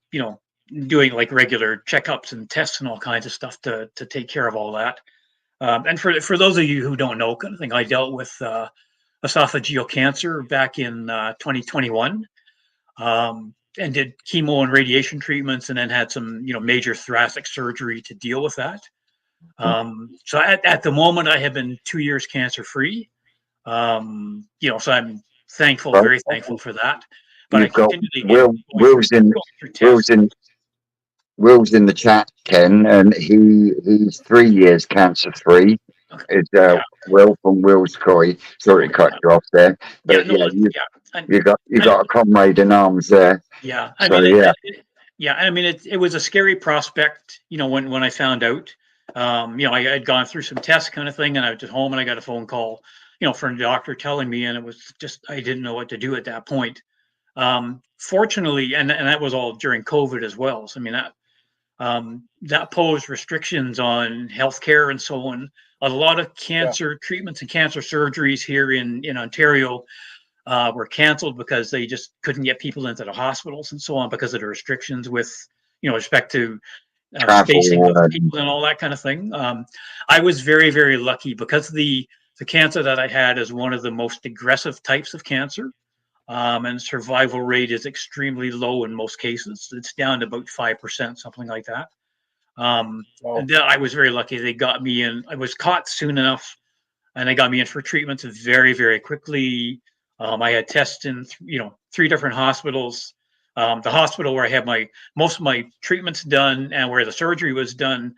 doing like regular checkups and tests and all kinds of stuff to take care of all that. And for those of you who don't know, kind of thing, I dealt with esophageal cancer back in 2021, and did chemo and radiation treatments, and then had some major thoracic surgery to deal with that. So at the moment, I have been 2 years cancer free. So I'm thankful, Well, very thankful for that. But I you've got continually Will's in the chat, Ken, and he's 3 years cancer free. It's Will from Will's Koi. Sorry to cut you off there, but you got a comrade in arms there. Yeah, I mean, I mean, it was a scary prospect, when I found out. I had gone through some tests, kind of thing, and I was at home, and I got a phone call, from a doctor telling me, and it was just I didn't know what to do at that point. Fortunately, and that was all during COVID as well. So I mean that posed restrictions on healthcare and so on. A lot of cancer treatments and cancer surgeries here in Ontario were canceled because they just couldn't get people into the hospitals and so on because of the restrictions with respect to spacing of people and all that kind of thing. I was very, very lucky because the cancer that I had is one of the most aggressive types of cancer. And survival rate is extremely low in most cases. It's down to about 5%, something like that. And I was very lucky. They got me in. I was caught soon enough and they got me in for treatments very, very quickly. I had tests in, 3 different hospitals. The hospital where I had most of my treatments done and where the surgery was done,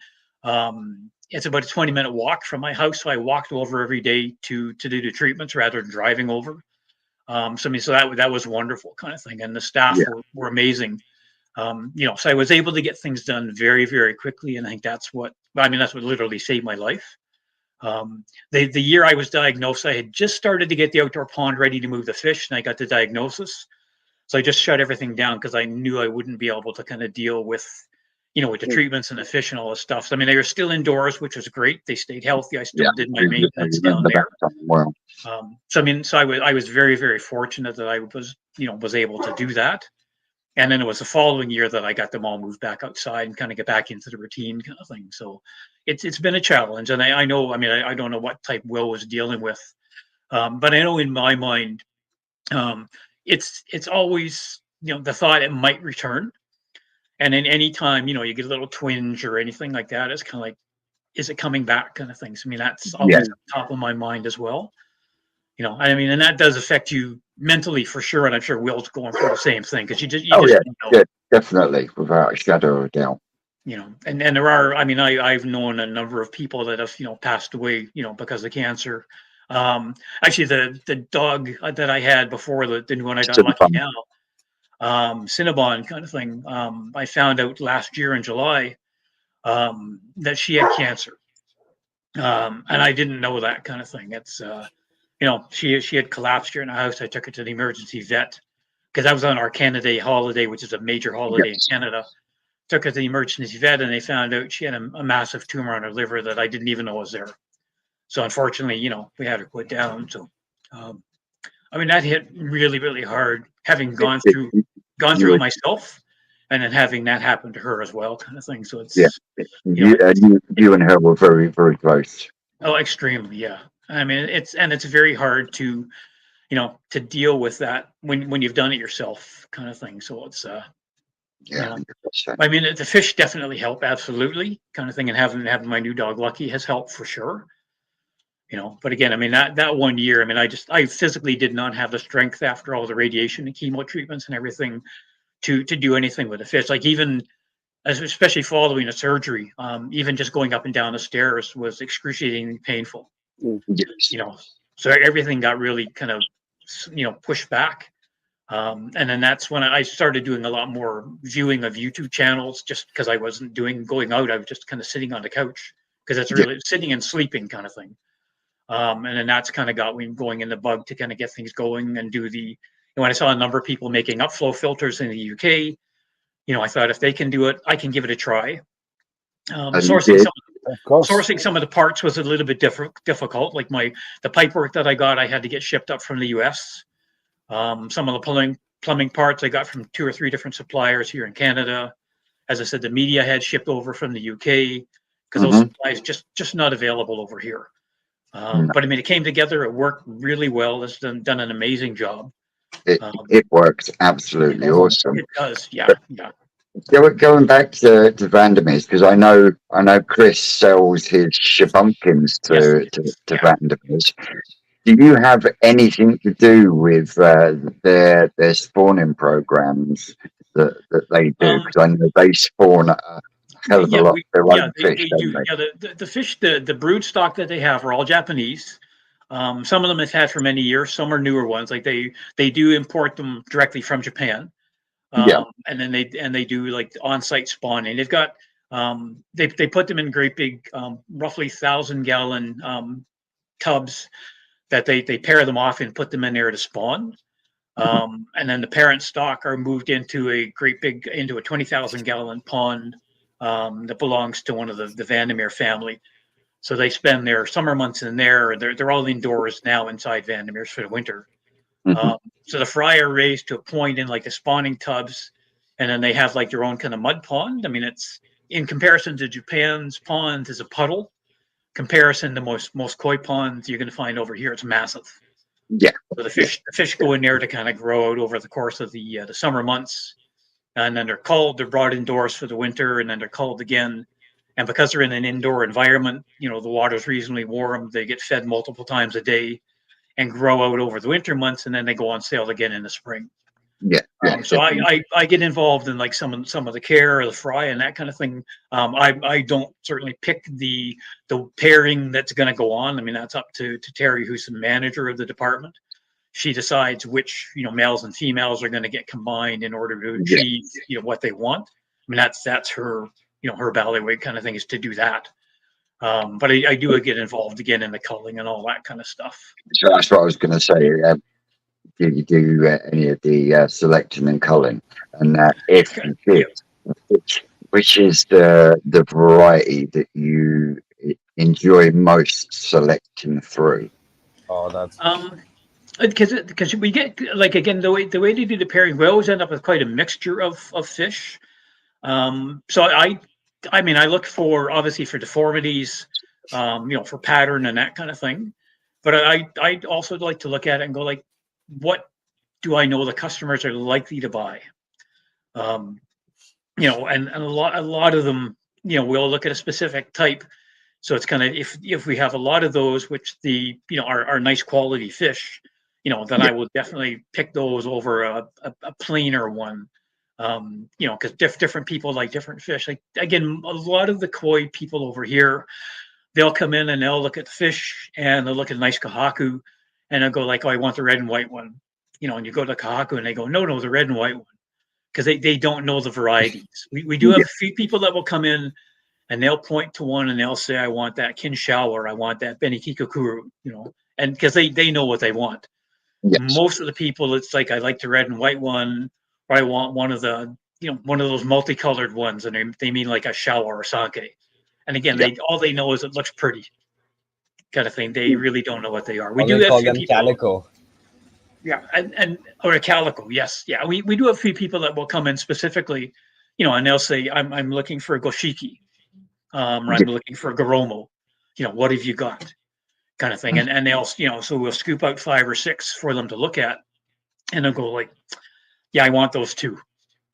it's about a 20-minute walk from my house. So I walked over every day to do the treatments rather than driving over. So that was wonderful kind of thing, and the staff Yeah. were amazing. So I was able to get things done very, very quickly, and I think that's what literally saved my life. The year I was diagnosed, I had just started to get the outdoor pond ready to move the fish, and I got the diagnosis. So I just shut everything down because I knew I wouldn't be able to kind of deal with, with the treatments and the fish and all this stuff. So, I mean, they were still indoors, which was great. They stayed healthy. I still did my maintenance down there. Well, So I was very, very fortunate that I was able to do that. And then it was the following year that I got them all moved back outside and kind of get back into the routine kind of thing. So it's been a challenge, and I know. I mean, I don't know what type Will was dealing with, but I know in my mind, it's always the thought it might return, and then anytime you get a little twinge or anything like that, it's kind of like, is it coming back kind of thing. So I mean, that's always yeah, on top of my mind as well. I mean, and that does affect you mentally for sure, and I'm sure Will's going through the same thing because you just oh yeah, don't know. yeah, definitely, without a shadow of a doubt. And there are, I mean, I've known a number of people that have passed away because of cancer. Actually, the dog that I had before, the new one I got lucky now, Cinnabon kind of thing. I found out last year in July that she had cancer, and I didn't know that kind of thing. It's she had collapsed here in the house. I took her to the emergency vet because I was on our Canada Day holiday, which is a major holiday in Canada. Took her to the emergency vet, and they found out she had a massive tumor on her liver that I didn't even know was there. So unfortunately, we had her put down. So, I mean, that hit really, really hard, having gone through it myself, and then having that happen to her as well, kind of thing. So it's you and her were very, very close. Oh, extremely, yeah. I mean, it's very hard to to deal with that when you've done it yourself, kind of thing. So it's Yeah, I mean, the fish definitely help, absolutely, kind of thing, and having my new dog Lucky has helped for sure. But again, I mean that one year, I mean, I physically did not have the strength after all the radiation and chemo treatments and everything to do anything with the fish. Like even especially following a surgery, even just going up and down the stairs was excruciatingly painful. yes. So everything got really kind of pushed back. And then that's when I started doing a lot more viewing of YouTube channels, just because I wasn't going out. I was just kind of sitting on the couch because it's really sitting and sleeping kind of thing. And then that's kind of got me going in the bug to kind of get things going and do when I saw a number of people making upflow filters in the UK, I thought if they can do it, I can give it a try. Sourcing some of the parts was a little bit difficult. Like the pipework that I got, I had to get shipped up from the US. Some of the plumbing parts I got from 2 or 3 different suppliers here in Canada. As I said, the media had shipped over from the UK because those supplies just not available over here. But I mean, it came together. It worked really well. It's done an amazing job. It works absolutely awesome. It does, yeah. Going back to Vandermeer's, because I know Chris sells his shabunkins to Vandermeer's. Do you have anything to do with their spawning programs that they do? Because I know they spawn a hell of a lot of their own fish. They do. Yeah, the fish, the brood stock that they have are all Japanese. Some of them have had for many years. Some are newer ones. Like they do import them directly from Japan. And then they do like on-site spawning. They've got they put them in great big roughly 1,000-gallon tubs that they pair them off and put them in there to spawn. And then the parent stock are moved into a 20,000-gallon pond that belongs to one of the Vandermeer family. So they spend their summer months in there. They're all indoors now inside Vandermeer's for the winter. So the fry are raised to a point in like the spawning tubs, and then they have like their own kind of mud pond. I mean, it's in comparison to Japan's ponds is a puddle. Comparison to most koi ponds you're going to find over here, it's massive. Yeah. So the fish go in there to kind of grow out over the course of the summer months, and then they're brought indoors for the winter, and then they're culled again, And because they're in an indoor environment, the water's reasonably warm. They get fed multiple times a day and grow out over the winter months, and then they go on sale again in the spring. Yeah. So I get involved in like some of the care or the fry and that kind of thing. I don't certainly pick the pairing that's going to go on. I mean, that's up to Terry, who's the manager of the department. She decides which males and females are going to get combined in order to achieve what they want. I mean, that's her her bailiwick kind of thing, is to do that. But I do get involved again in the culling and all that kind of stuff. So that's what I was going to say. Do you do any of the selecting and culling? And if you did, which is the variety that you enjoy most selecting through? Oh, that's because we get, like, again, the way they do the pairing, we always end up with quite a mixture of fish. So I mean, I look for, obviously, for deformities, for pattern and that kind of thing. But I also like to look at it and go, like, what do I know the customers are likely to buy? And a lot of them, we'll look at a specific type. So it's kind of, if we have a lot of those, which are nice quality fish, then I will definitely pick those over a plainer one. Because different people like different fish. Like, again, a lot of the koi people over here, they'll come in and they'll look at the fish and they'll look at a nice kahaku and they'll go like, oh, I want the red and white one. And you go to kahaku and they go, no, the red and white one. Because they don't know the varieties. We do have a few people that will come in and they'll point to one and they'll say, I want that Kinshao, or I want that Benikikokuru, and because they know what they want. Yes. Most of the people, it's like, I like the red and white one, or I want one of the, one of those multicolored ones, and they mean like a Shawa or Sake. And again, all they know is it looks pretty, kind of thing. They really don't know what they are. We do have a few people. Calico. Yeah, and or a calico, yes, yeah. We do have a few people that will come in specifically, and they'll say, I'm looking for a goshiki, I'm looking for a garomo, what have you got, kind of thing. And they'll, so we'll scoop out 5 or 6 for them to look at, and they'll go like, yeah, I want those 2.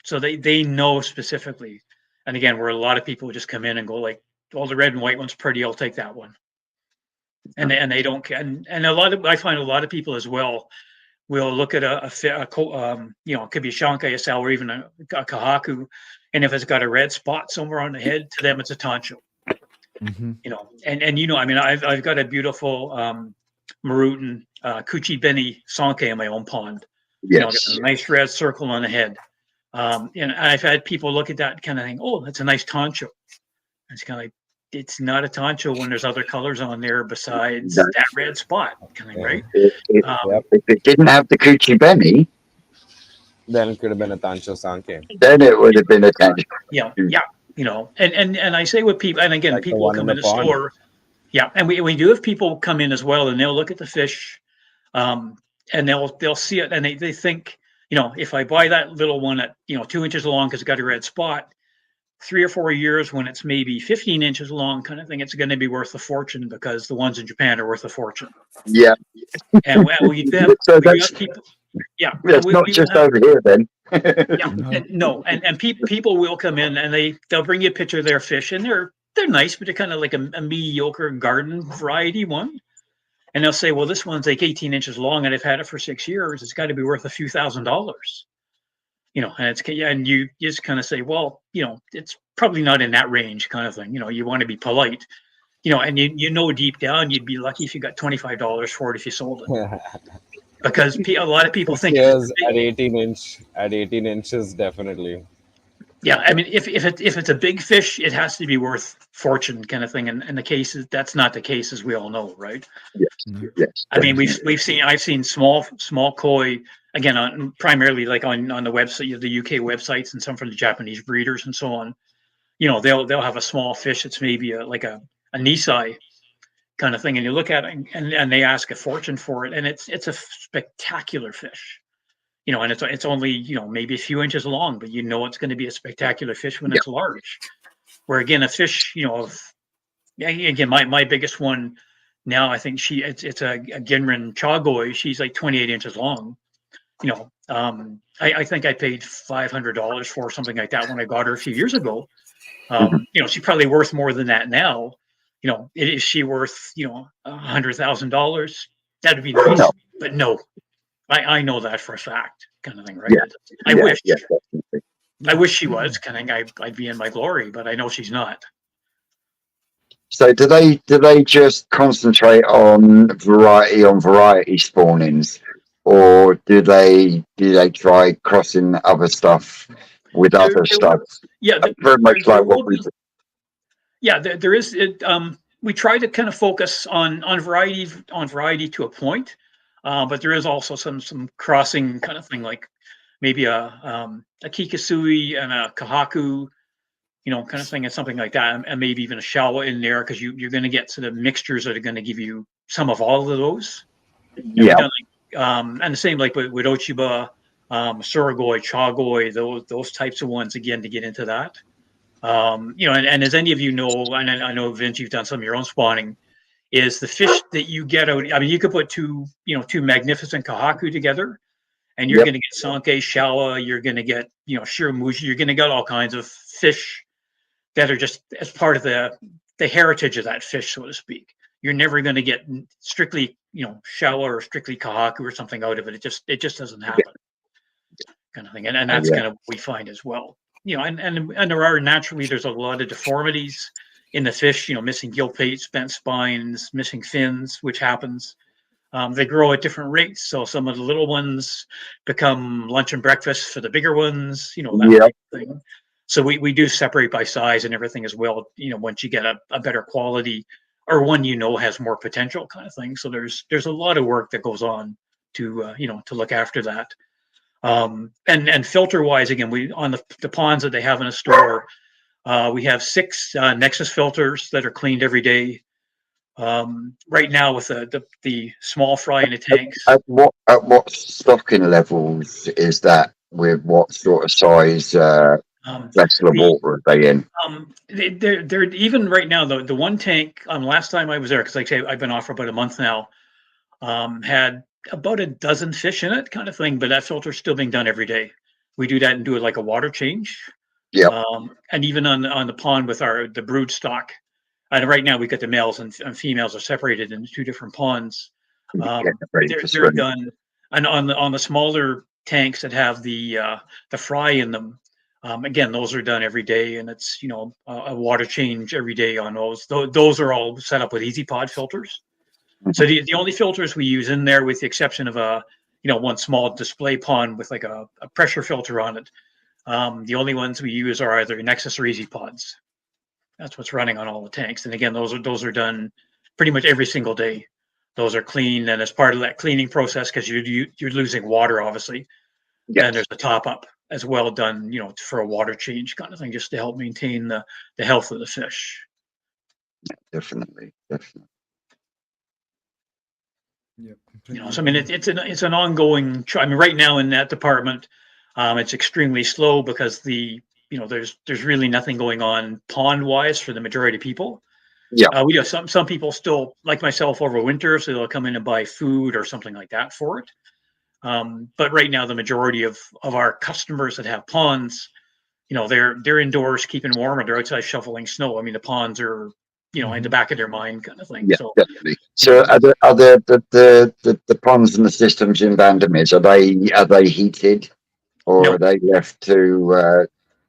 So they know specifically. And again, where a lot of people just come in and go like, well, the red and white one's pretty, I'll take that one. And they don't, and I find a lot of people as well will look at it could be a Shankai, a Sal, or even a kahaku, and if it's got a red spot somewhere on the head, to them it's a tancho. Mm-hmm. I mean, I've got a beautiful Marutan Kuchi Beni Sanke in my own pond. Yes. Got a nice red circle on the head. And I've had people look at that kind of thing. Oh, that's a nice tancho. It's kind of like, it's not a tancho when there's other colors on there besides that red spot, kind of, right? If it didn't have the Kuchi Beni, then it could have been a tancho sanke. Then it would have been a tancho. Yeah. And I say with people, and again, like people come in the store. Yeah, and we do have people come in as well, and they'll look at the fish, and they'll see it, and they think, if I buy that little one at 2 inches long because it's got a red spot, 3 or 4 years when it's maybe 15 inches long, kind of thing, it's going to be worth a fortune because the ones in Japan are worth a fortune. Yeah. And we have people. Yeah. It's not just over here then. And people will come in and they'll bring you a picture of their fish, and they're nice, but they're kind of like a mediocre garden variety one. And they'll say, well, this one's like 18 inches long and I've had it for 6 years. It's got to be worth a few $1,000s. And you just kind of say, well, it's probably not in that range, kind of thing. You want to be polite, and deep down you'd be lucky if you got $25 for it if you sold it. Because a lot of people think at 18 inches, definitely. Yeah, I mean, if it's a big fish, it has to be worth fortune, kind of thing. And the case is that's not the case, as we all know, right? Yes. I mean, I've seen small koi, again, primarily like on the website, the UK websites, and some from the Japanese breeders and so on. They'll have a small fish that's maybe like a Nisai kind of thing, and you look at it and they ask a fortune for it, and it's a spectacular fish. And it's only maybe a few inches long, but it's going to be a spectacular fish when it's large. Where again, a fish, my biggest one now, I think it's a Ginrin Chagoi. She's like 28 inches long. I think I paid $500 for something like that when I got her a few years ago, Mhm. She's probably worth more than that now. Is she worth $100,000? That'd be No. nice, but no, I know that for a fact, kind of thing, right? Yeah. I wish, Definitely. I wish she was kind of thing. I'd be in my glory, but I know she's not. So do they just concentrate on variety spawnings, or do they try crossing other stuff with There, other there will, stuff? yeah, Very much there like what will we be. Yeah, there is it. We try to kind of focus on variety to a point, but there is also some crossing kind of thing, like maybe a kikasui and a kahaku, kind of thing, and something like that, and maybe even a shawa in there, because you're going to get sort of mixtures that are going to give you some of all of those. And we've yeah done and the same like with Ochiba, Surigoi, Chagoi, those types of ones again to get into that. And as any of you know, and I know Vince, you've done some of your own spawning, is the fish that you get out. I mean, you could put two magnificent kahaku together, and you're yep going to get sanke, shawa, you're going to get shiramushi, you're going to get all kinds of fish that are just as part of the heritage of that fish, so to speak. You're never going to get strictly shawa or strictly kahaku or something out of it. It just doesn't happen, kind of thing. And that's yeah kind of what we find as well. And there's a lot of deformities in the fish, missing gill plates, bent spines, missing fins, which happens. They grow at different rates. So some of the little ones become lunch and breakfast for the bigger ones, that yep type of thing. So we do separate by size and everything as well, once you get a better quality or one has more potential, kind of thing. So there's a lot of work that goes on to to look after that. And filter wise, again, we on the ponds that they have in a store, we have 6 Nexus filters that are cleaned every day. Right now with the small fry in the tanks, at what stocking levels is that, with what sort of size vessel of the water are they in? they're even right now the one tank. Last time I was there, because like I say I've been off for about a month now, had about a dozen fish in it, kind of thing. But that filter's still being done every day. We do that and do it like a water change. Yep And even on the pond with the brood stock. And right now we got the males and females are separated into 2 different ponds. getting ready for They're spring. done, and on the smaller tanks that have the fry in them. Again, those are done every day, and it's a water change every day on those. Those are all set up with easy pod filters. So the only filters we use in there, with the exception of one small display pond with like a pressure filter on it, the only ones we use are either Nexus or Easy Pods. That's what's running on all the tanks. And again, those are done pretty much every single day. Those are cleaned, and as part of that cleaning process, because you're losing water, obviously, then Yes, there's a top up as well done, for a water change kind of thing, just to help maintain the health of the fish. definitely. Yeah, completely So I mean, agree. it's an ongoing. I mean, right now in that department, it's extremely slow because there's really nothing going on pond wise for the majority of people. Yeah, We have some people still like myself over winter, so they'll come in and buy food or something like that for it. But right now, the majority of our customers that have ponds, they're indoors keeping warm, or they're outside shoveling snow. I mean, the ponds are in the back of their mind, kind of thing. yeah, So definitely. you know, So are the ponds and the systems in Vandermeers, are they heated, or no, are they left to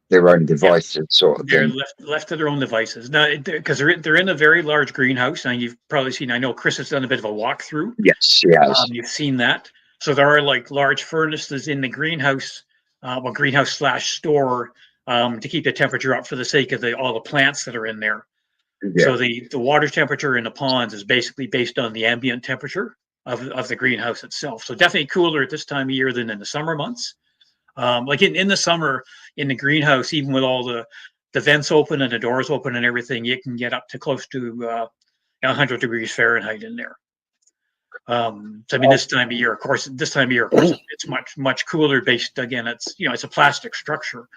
their own yeah, devices, sort of they're thing? left to their own devices now, because they're in a very large greenhouse, and you've probably seen. I know Chris has done a bit of a walkthrough. Yes, yes. You've seen that. So there are like large furnaces in the greenhouse, greenhouse slash store, to keep the temperature up for the sake of all the plants that are in there. Yeah, So the water temperature in the ponds is basically based on the ambient temperature of the greenhouse itself. So definitely cooler at this time of year than in the summer months. Like in the summer in the greenhouse, even with all the vents open and the doors open and everything, you can get up to close to 100 degrees Fahrenheit in there. So I mean, this time of year, of course, it's much cooler. Based again, it's a plastic structure,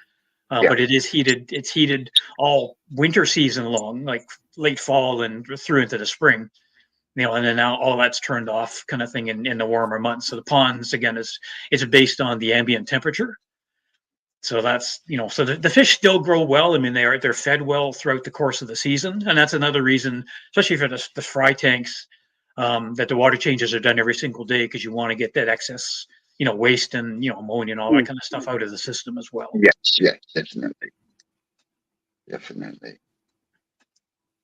yeah, but it is heated. It's heated all winter season long, like late fall and through into the spring. And then now all that's turned off, kind of thing, in the warmer months. So the ponds again is based on the ambient temperature. So that's, so the fish still grow well. I mean, they're fed well throughout the course of the season, and that's another reason, especially for the fry tanks, that the water changes are done every single day, because you want to get that excess, waste and ammonia and all that kind of stuff out of the system as well. Yes, definitely.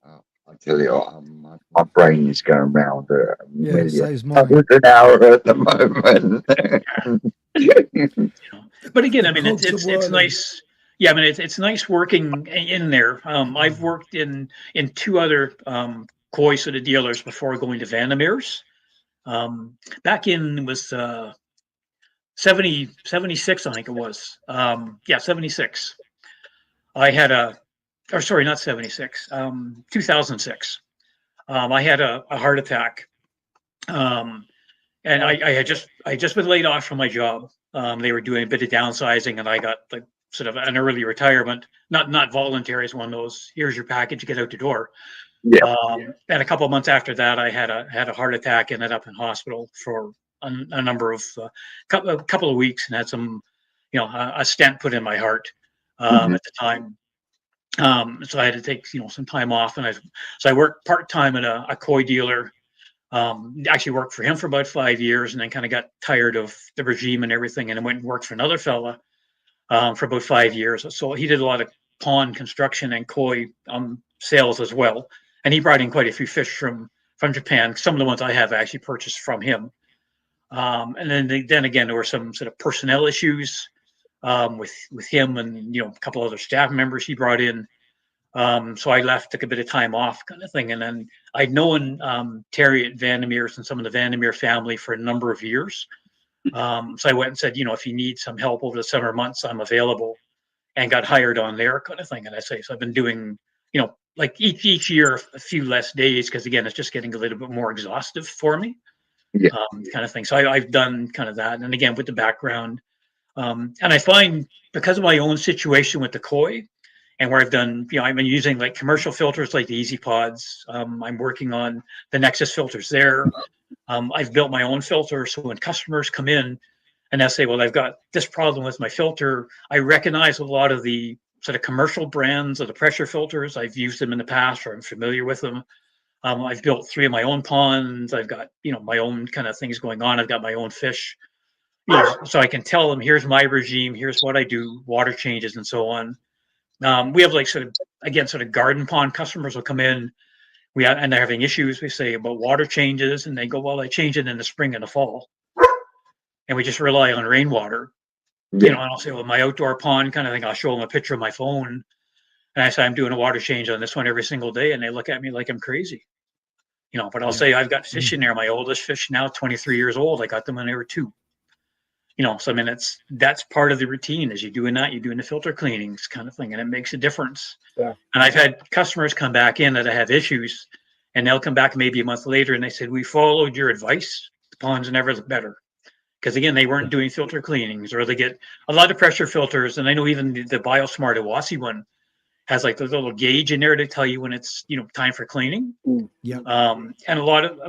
Oh, I tell you, my brain is going round a Yeah, million saves times mine. an hour at the moment. But again, I The mean, cogs are it's whirling. nice. Yeah, I mean, it's nice working in there. I've worked in two other koi sort of dealers before going to Vandermeer's. Back in was 76, I think it was. 76. I had or sorry, not 76, 2006. I had a heart attack. And I had just been laid off from my job. They were doing a bit of downsizing, and I got like sort of an early retirement, not voluntary. It's one of those, here's your package, get out the door. Yeah. And a couple of months after that, I had a heart attack, ended up in hospital for a number of couple of weeks, and had some, a stent put in my heart Mhm. at the time. So I had to take some time off, and I worked part time at a koi dealer. Actually worked for him for about 5 years, and then kind of got tired of the regime and everything, and then went and worked for another fella for about 5 years. So he did a lot of pond construction and koi sales as well, and he brought in quite a few fish from Japan. Some of the ones I have actually purchased from him. And then again, there were some sort of personnel issues with him and a couple other staff members he brought in. So I left, took a bit of time off, kind of thing, and then I'd known Terry at Vandermeer's and some of the Vandermeer family for a number of years. So I went and said, if you need some help over the summer months, I'm available, and got hired on there, kind of thing. And so I've been doing, like each year a few less days, because again, it's just getting a little bit more exhaustive for me, Yeah. kind of thing. So I've done kind of that, and again with the background, and I find because of my own situation with the koi, and where I've done, I've been using like commercial filters like the Easy Pods. I'm working on the Nexus filters there. I've built my own filter, so when customers come in and they say, well, I've got this problem with my filter, I recognize a lot of the sort of commercial brands of the pressure filters. I've used them in the past, or I'm familiar with them. I've built 3 of my own ponds. I've got, my own kind of things going on. I've got my own fish, so I can tell them, here's my regime, here's what I do, water changes and so on. We have like sort of garden pond customers will come in, and they're having issues. We say about water changes, and they go, well, I change it in the spring and the fall, and we just rely on rainwater. Yeah. And I'll say, well, my outdoor pond kind of thing, I'll show them a picture of my phone, and I say, I'm doing a water change on this one every single day, and they look at me like I'm crazy. But I'll say, I've got fish in there. My oldest fish now, 23 years old. I got them when they were 2. So I mean, that's part of the routine. As you're doing that, you're doing the filter cleanings kind of thing, and it makes a difference. Yeah. And I've had customers come back in that have issues, and they'll come back maybe a month later, and they said, we followed your advice. The ponds never look better. Because again, they weren't doing filter cleanings, or they get a lot of pressure filters. And I know even the BioSmart Iwasi one has like the little gauge in there to tell you when it's time for cleaning. Yeah. And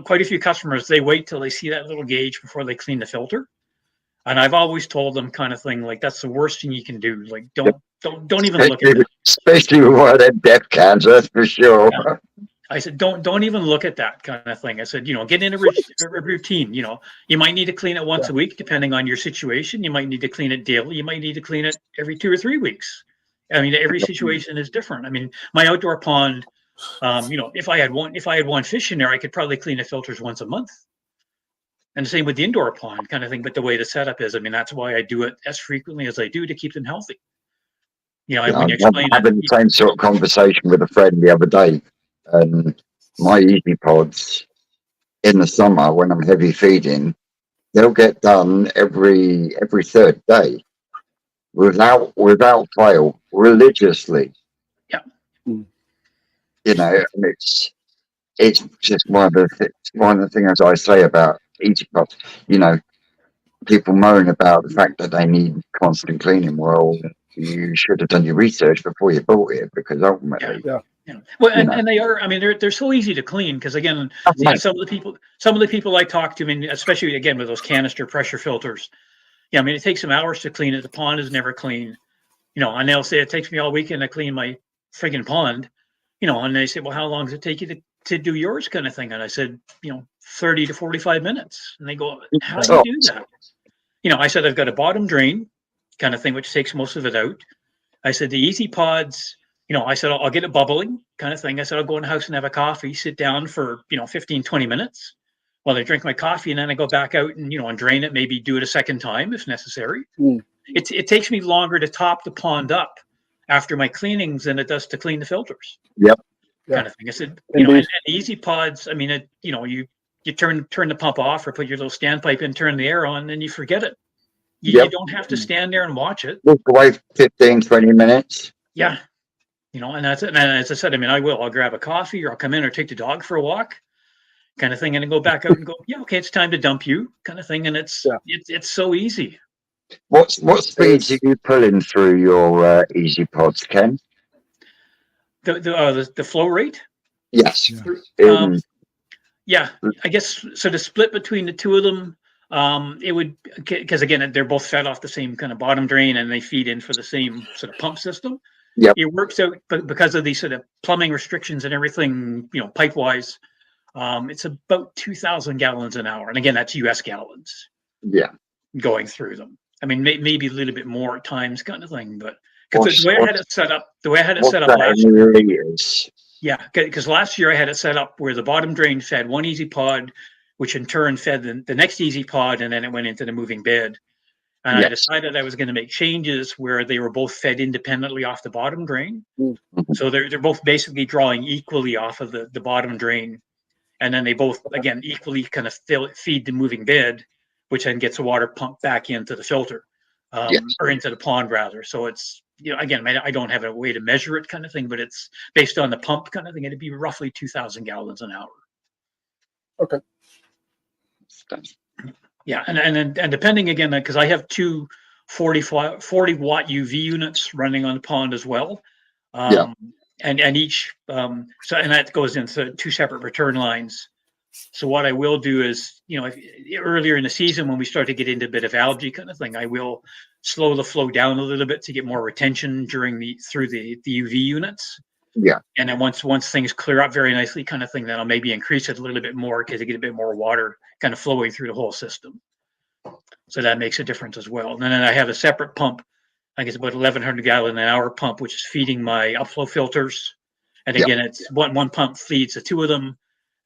quite a few customers, they wait till they see that little gauge before they clean the filter. And I've always told them, kind of thing, like, that's the worst thing you can do. Like, don't even look at that. Especially with one of them death cans, that's for sure. Yeah. I said, don't even look at that kind of thing. I said, get in a routine. You might need to clean it once a week, depending on your situation. You might need to clean it daily. You might need to clean it every 2 or 3 weeks. I mean, every situation is different. I mean, my outdoor pond, if I had one fish in there, I could probably clean the filters once a month. And the same with the indoor pond kind of thing. But the way the setup is, I mean, that's why I do it as frequently as I do, to keep them healthy. When you explain I'm having the same sort of conversation with a friend the other day. And my Easy Pods in the summer, when I'm heavy feeding, they'll get done every 3rd day, without fail, religiously. Yeah. And it's just one of the things I say about Easy Pods. People moan about the fact that they need constant cleaning. Well, you should have done your research before you bought it, because ultimately, well, and they are. I mean, they're so easy to clean, because again, some of the people I talk to, I mean, especially again with those canister pressure filters. Yeah, I mean, it takes some hours to clean it. The pond is never clean. And they'll say it takes me all weekend to clean my friggin' pond, and they say, well, how long does it take you to do yours kind of thing? And I said, 30 to 45 minutes. And they go, how do you do that? I said, I've got a bottom drain kind of thing, which takes most of it out. I said, the easy pods, I said, I'll get it bubbling kind of thing. I said, I'll go in the house and have a coffee, sit down for, 15, 20 minutes while I drink my coffee. And then I go back out and, and drain it, maybe do it a second time if necessary. It takes me longer to top the pond up after my cleanings than it does to clean the filters. Yep. Kind of thing. I said, and easy pods, I mean, you turn the pump off or put your little standpipe in, turn the air on, and you forget it. You don't have to stand there and watch it. Walk away 15, 20 minutes. Yeah. And that's it. And as I said, I mean, I'll grab a coffee or I'll come in or take the dog for a walk kind of thing. And then go back out and go, yeah, okay, it's time to dump you kind of thing. And it's so easy. What speeds are you pulling through your easy pods, Ken? The flow rate? Yes. Yeah, I guess so. The split between the two of them, it would, because again, they're both fed off the same kind of bottom drain and they feed in for the same sort of pump system. Yep. It works out, but because of these sort of plumbing restrictions and everything, pipe wise, it's about 2,000 gallons an hour. And again, that's US gallons. Yeah. Going through them. I mean, maybe a little bit more at times kind of thing, but because the way I had it set up last year. Yeah, because last year I had it set up where the bottom drain fed one easy pod, which in turn fed the next easy pod, and then it went into the moving bed. And I decided I was going to make changes where they were both fed independently off the bottom drain. So they're both basically drawing equally off of the bottom drain. And then they both, again, equally kind of feed the moving bed, which then gets the water pumped back into the filter or into the pond rather. So it's, again, I don't have a way to measure it kind of thing, but it's based on the pump kind of thing. It'd be roughly 2,000 gallons an hour. Okay. Yeah. And depending again, because I have two 40 watt UV units running on the pond as well. And each, and that goes into two separate return lines. So what I will do is, earlier in the season when we start to get into a bit of algae kind of thing, I will slow the flow down a little bit to get more retention through the UV units. Yeah. And then once things clear up very nicely kind of thing, then I'll maybe increase it a little bit more because I get a bit more water kind of flowing through the whole system. So that makes a difference as well. And then I have a separate pump, I guess about 1,100 gallon an hour pump, which is feeding my upflow filters. And again, it's one pump feeds the two of them.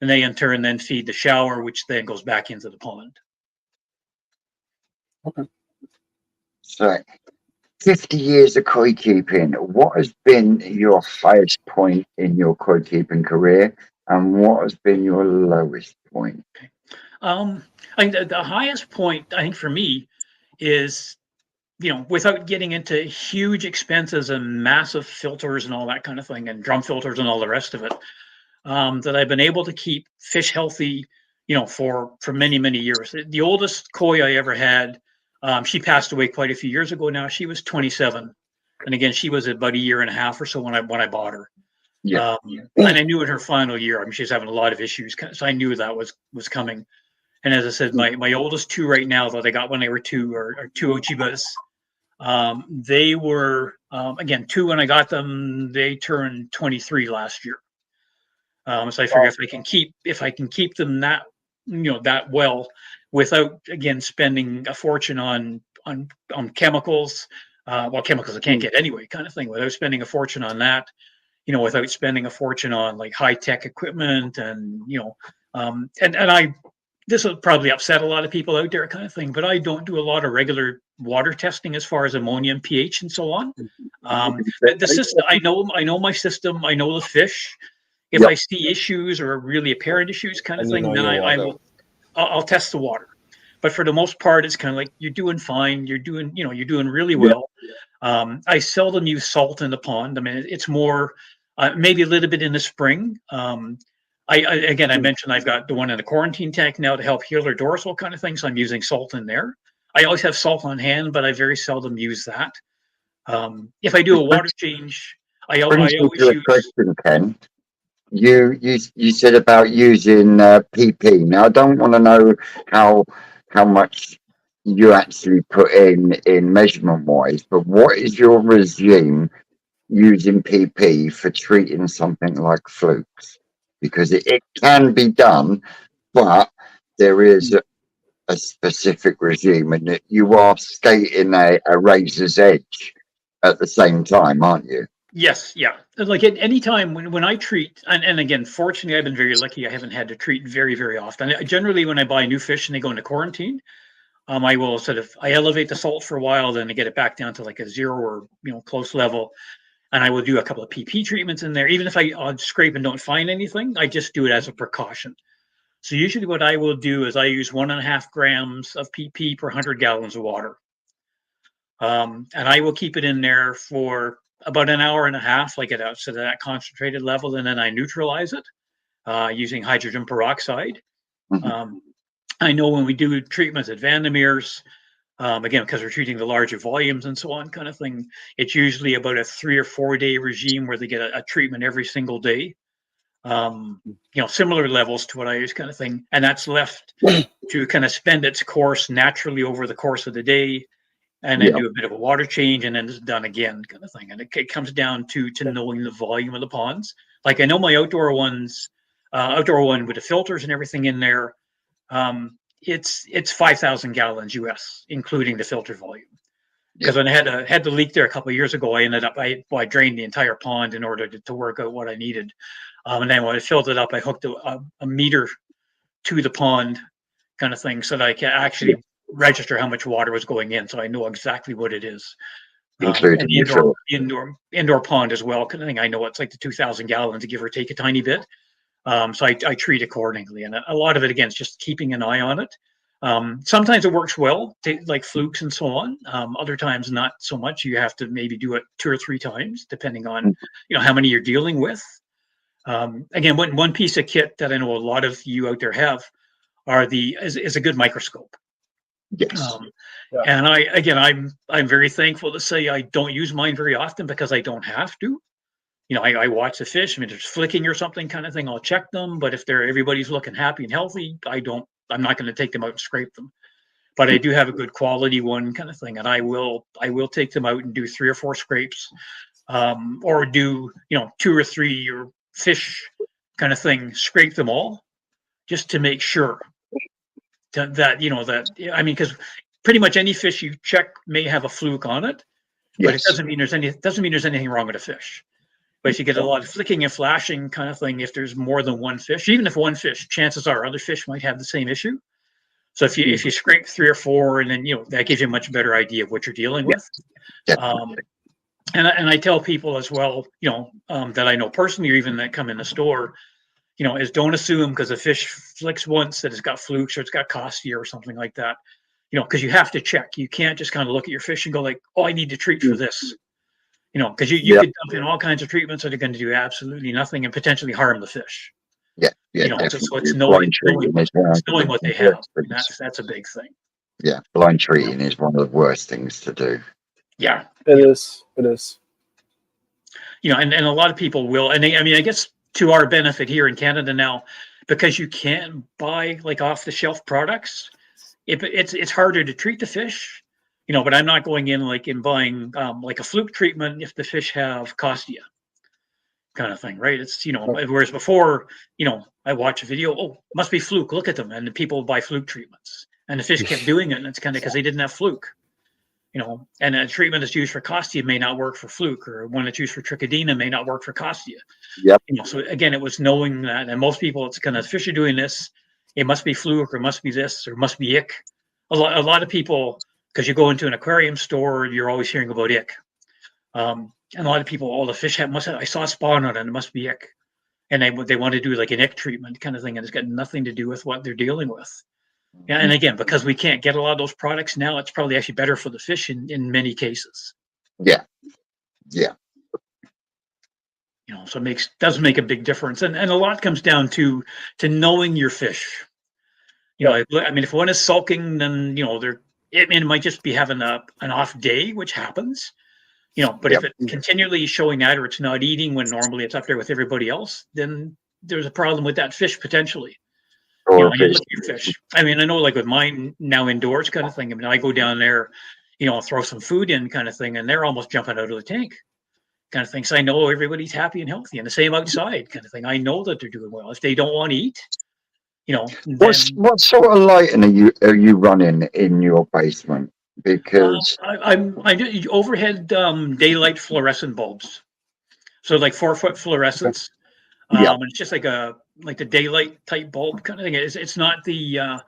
And they in turn then feed the shower, which then goes back into the pond. Okay. So 50 years of koi keeping, what has been your highest point in your koi keeping career and what has been your lowest point? I think the highest point, I think for me, is, without getting into huge expenses and massive filters and all that kind of thing and drum filters and all the rest of it, that I've been able to keep fish healthy, for many, many years. The oldest koi I ever had, she passed away quite a few years ago now. She was 27. And again, she was about a year and a half or so when I bought her. Yeah. And I knew in her final year, I mean, she's having a lot of issues. So I knew that was coming. And as I said, my oldest two right now that I got when they were two are two Ochibas. They were, again, two when I got them, they turned 23 last year. So I figure if I can keep them that well without again spending a fortune on chemicals, chemicals I can't get anyway, kind of thing, without spending a fortune on that, without spending a fortune on like high tech equipment and this will probably upset a lot of people out there kind of thing, but I don't do a lot of regular water testing as far as ammonia and pH and so on. The system, I know my system, I know the fish. If I see issues or really apparent issues kind of thing, then I'll test the water. But for the most part, it's kind of like you're doing fine. You're doing really well. I seldom use salt in the pond. I mean, it's more maybe a little bit in the spring. I mentioned I've got the one in the quarantine tank now to help heal their dorsal kind of thing. So I'm using salt in there. I always have salt on hand, but I very seldom use that. If I do a water change, I always use. Question, Ken. You said about using PP. Now I don't want to know how much you actually put in measurement wise, but what is your regime using PP for treating something like flukes? Because it can be done, but there is a specific regime, and that you are skating a razor's edge at the same time, aren't you? Yes, yeah. Like at any time when I treat, and again, fortunately, I've been very lucky. I haven't had to treat very, very often. Generally, when I buy new fish and they go into quarantine, I will I elevate the salt for a while, then I get it back down to like a 0 or close level, and I will do a couple of PP treatments in there. Even if I scrape and don't find anything, I just do it as a precaution. So usually, what I will do is I use 1.5 grams of PP per 100 gallons of water. And I will keep it in there for about an hour and a half, like it out to that concentrated level, and then I neutralize it using hydrogen peroxide. Mhm. I know when we do treatments at Vandermeer's, again, because we're treating the larger volumes and so on, kind of thing, it's usually about a 3 or 4 day regime where they get a treatment every single day. Similar levels to what I use, kind of thing, and that's left to kind of spend its course naturally over the course of the day, and then do a bit of a water change, and then it's done again, kind of thing. And it comes down to knowing the volume of the ponds. Like I know my outdoor one with the filters and everything in there, it's 5,000 gallons US, including the filter volume. Because when I had the leak there a couple of years ago, I drained the entire pond in order to work out what I needed. And then when I filled it up, I hooked a meter to the pond, kind of thing, so that I can actually register how much water was going in, so I know exactly what it is. Including and the indoor pond as well, kind of thing. I know it's like the 2,000 gallons, give or take a tiny bit. So I treat accordingly, and a lot of it again is just keeping an eye on it. Sometimes it works well, like flukes and so on. Other times not so much. You have to maybe do it 2 or 3 times, depending on how many you're dealing with. Again, one piece of kit that I know a lot of you out there have is a good microscope. Yes. And I'm very thankful to say I don't use mine very often because I don't have to. I watch the fish. I mean, if there's flicking or something kind of thing, I'll check them. But if everybody's looking happy and healthy, I'm not going to take them out and scrape them. But I do have a good quality one, kind of thing, and I will take them out and do 3 or 4 scrapes, or do 2 or 3 or fish, kind of thing, scrape them all, just to make sure that I mean, because pretty much any fish you check may have a fluke on it, but it doesn't mean there's anything wrong with the fish. But if you get a lot of flicking and flashing, kind of thing, if there's more than one fish, even if one fish, chances are other fish might have the same issue. So if you scrape 3 or 4, and then that gives you a much better idea of what you're dealing with. And I tell people as well, that I know personally, or even that come in the store, is don't assume because a fish flicks once that it's got flukes or it's got costia or something like that. Because you have to check. You can't just kind of look at your fish and go like, oh, I need to treat for this. Because you could dump in all kinds of treatments that are going to do absolutely nothing and potentially harm the fish. So it's knowing what they have. That's a big thing. Yeah, blind treating is one of the worst things to do. Yeah, it is. It is. And a lot of people will, and I guess to our benefit here in Canada now, because you can't buy like off the shelf products, it's harder to treat the fish. But I'm not going in like in buying like a fluke treatment if the fish have costia, kind of thing, right? It's whereas before, I watch a video, oh, must be fluke, look at them, and the people buy fluke treatments, and the fish kept doing it, and it's kind of because they didn't have fluke. And a treatment that's used for costia may not work for fluke, or one that's used for trichodina may not work for costia. So again, it was knowing that, and most people, it's kind of fish are doing this, it must be fluke, or must be this, or must be ick. A lot of people, because you go into an aquarium store, you're always hearing about ick. And a lot of people, the fish I saw a spawn on it, it must be ick. And they want to do like an ick treatment kind of thing, and it's got nothing to do with what they're dealing with. Yeah, and again, because we can't get a lot of those products now, it's probably actually better for the fish in many cases. Yeah. So it does make a big difference, and a lot comes down to knowing your fish. I mean, if one is sulking, then it might just be having an off day, which happens. But if it's continually showing that, or it's not eating when normally it's up there with everybody else, then there's a problem with that fish potentially. or if you it's look at your fish. I mean, I know like with mine now indoors kind of thing. I mean, I go down there, throw some food in kind of thing, and they're almost jumping out of the tank kind of thing. So I know everybody's happy and healthy, and the same outside kind of thing. I know that they're doing well. If they don't want to eat, then what sort of lighting are you running in your basement? Because I do overhead daylight fluorescent bulbs. So like 4 foot fluorescents. yeah, It's just like the daylight type bulb kind of thing. It's not the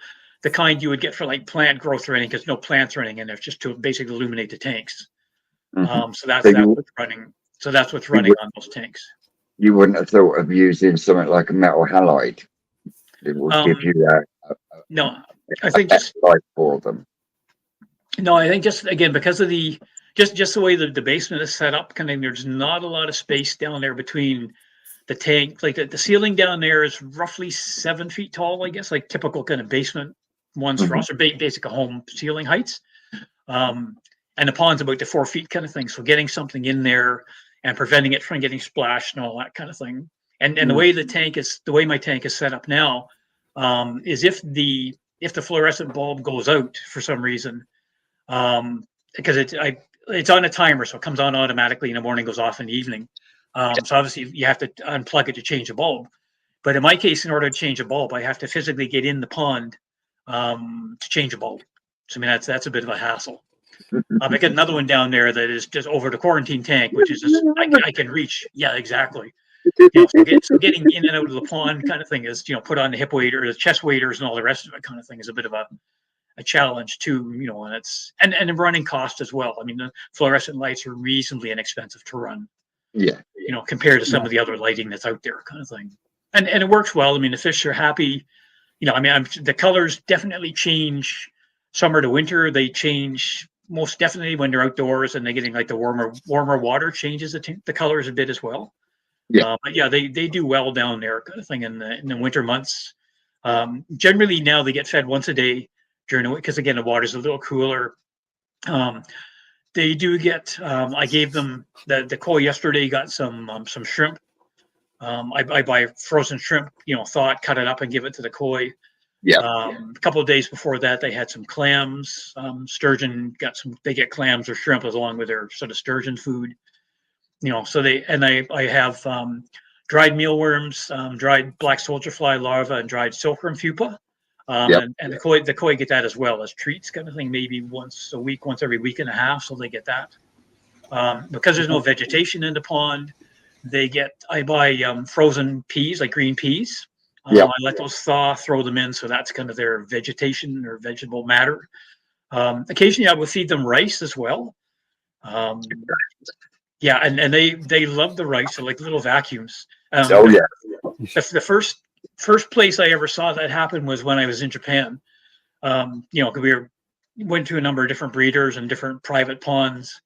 kind you would get for like plant growth or anything, because no plants or anything in there. It's just to basically illuminate the tanks. mhm. So that's So that's you what's running. So that's what's you, running would, on those tanks. you wouldn't have thought of using something like a metal halide. It would give Um, you no, I a think better just light for them. no, I think just again because of the just the way the basement is set up, kind of there's not a lot of space down there between the tank. Like the ceiling down there is roughly 7 feet tall, I guess, like typical kind of basement ones for Mhm. us, or basic home ceiling heights. Um, and the pond's about to 4 feet kind of thing. So getting something in there and preventing it from getting splashed and all that kind of thing. And the way the way my tank is set up now, is if the fluorescent bulb goes out for some reason, because it's on a timer, so it comes on automatically in the morning, goes off in the evening. So obviously you have to unplug it to change the bulb. But in my case, in order to change a bulb, I have to physically get in the pond to change a bulb. So I mean that's a bit of a hassle. I got another one down there that is just over the quarantine tank, which is just I can reach. Yeah, exactly. So getting in and out of the pond kind of thing is put on the hip waiter, the chest waders, and all the rest of it kind of thing is a bit of a challenge too. And it's and the running cost as well. I mean, the fluorescent lights are reasonably inexpensive to run. Yeah, Compared to some of the other lighting that's out there, kind of thing. And it works well. I mean, the fish are happy. I mean, the colors definitely change summer to winter. They change most definitely when they're outdoors and they're getting like the warmer water changes the colors a bit as well. yeah, But yeah, they do well down there, kind of thing in the winter months. Generally now they get fed once a day during the week because again the water's a little cooler. They do get. I gave them the koi yesterday. Got some shrimp. I buy frozen shrimp, thawed, cut it up, and give it to the koi. yeah. A couple of days before that, they had some clams. Sturgeon got some. They get clams or shrimp along with their sort of sturgeon food. So I have dried mealworms, dried black soldier fly larva, and dried silkworm pupa. Yep. And the koi get that as well as treats, kind of thing, maybe once a week, once every week and a half. So they get that. Because there's no vegetation in the pond, I buy frozen peas, like green peas. Yep. I let those thaw, throw them in. So that's kind of their vegetation or vegetable matter. Occasionally I will feed them rice as well. Yeah, and they love the rice. They're like little vacuums. Oh yeah. The first place I ever saw that happen was when I was in Japan. 'Cause went to a number of different breeders and different private ponds.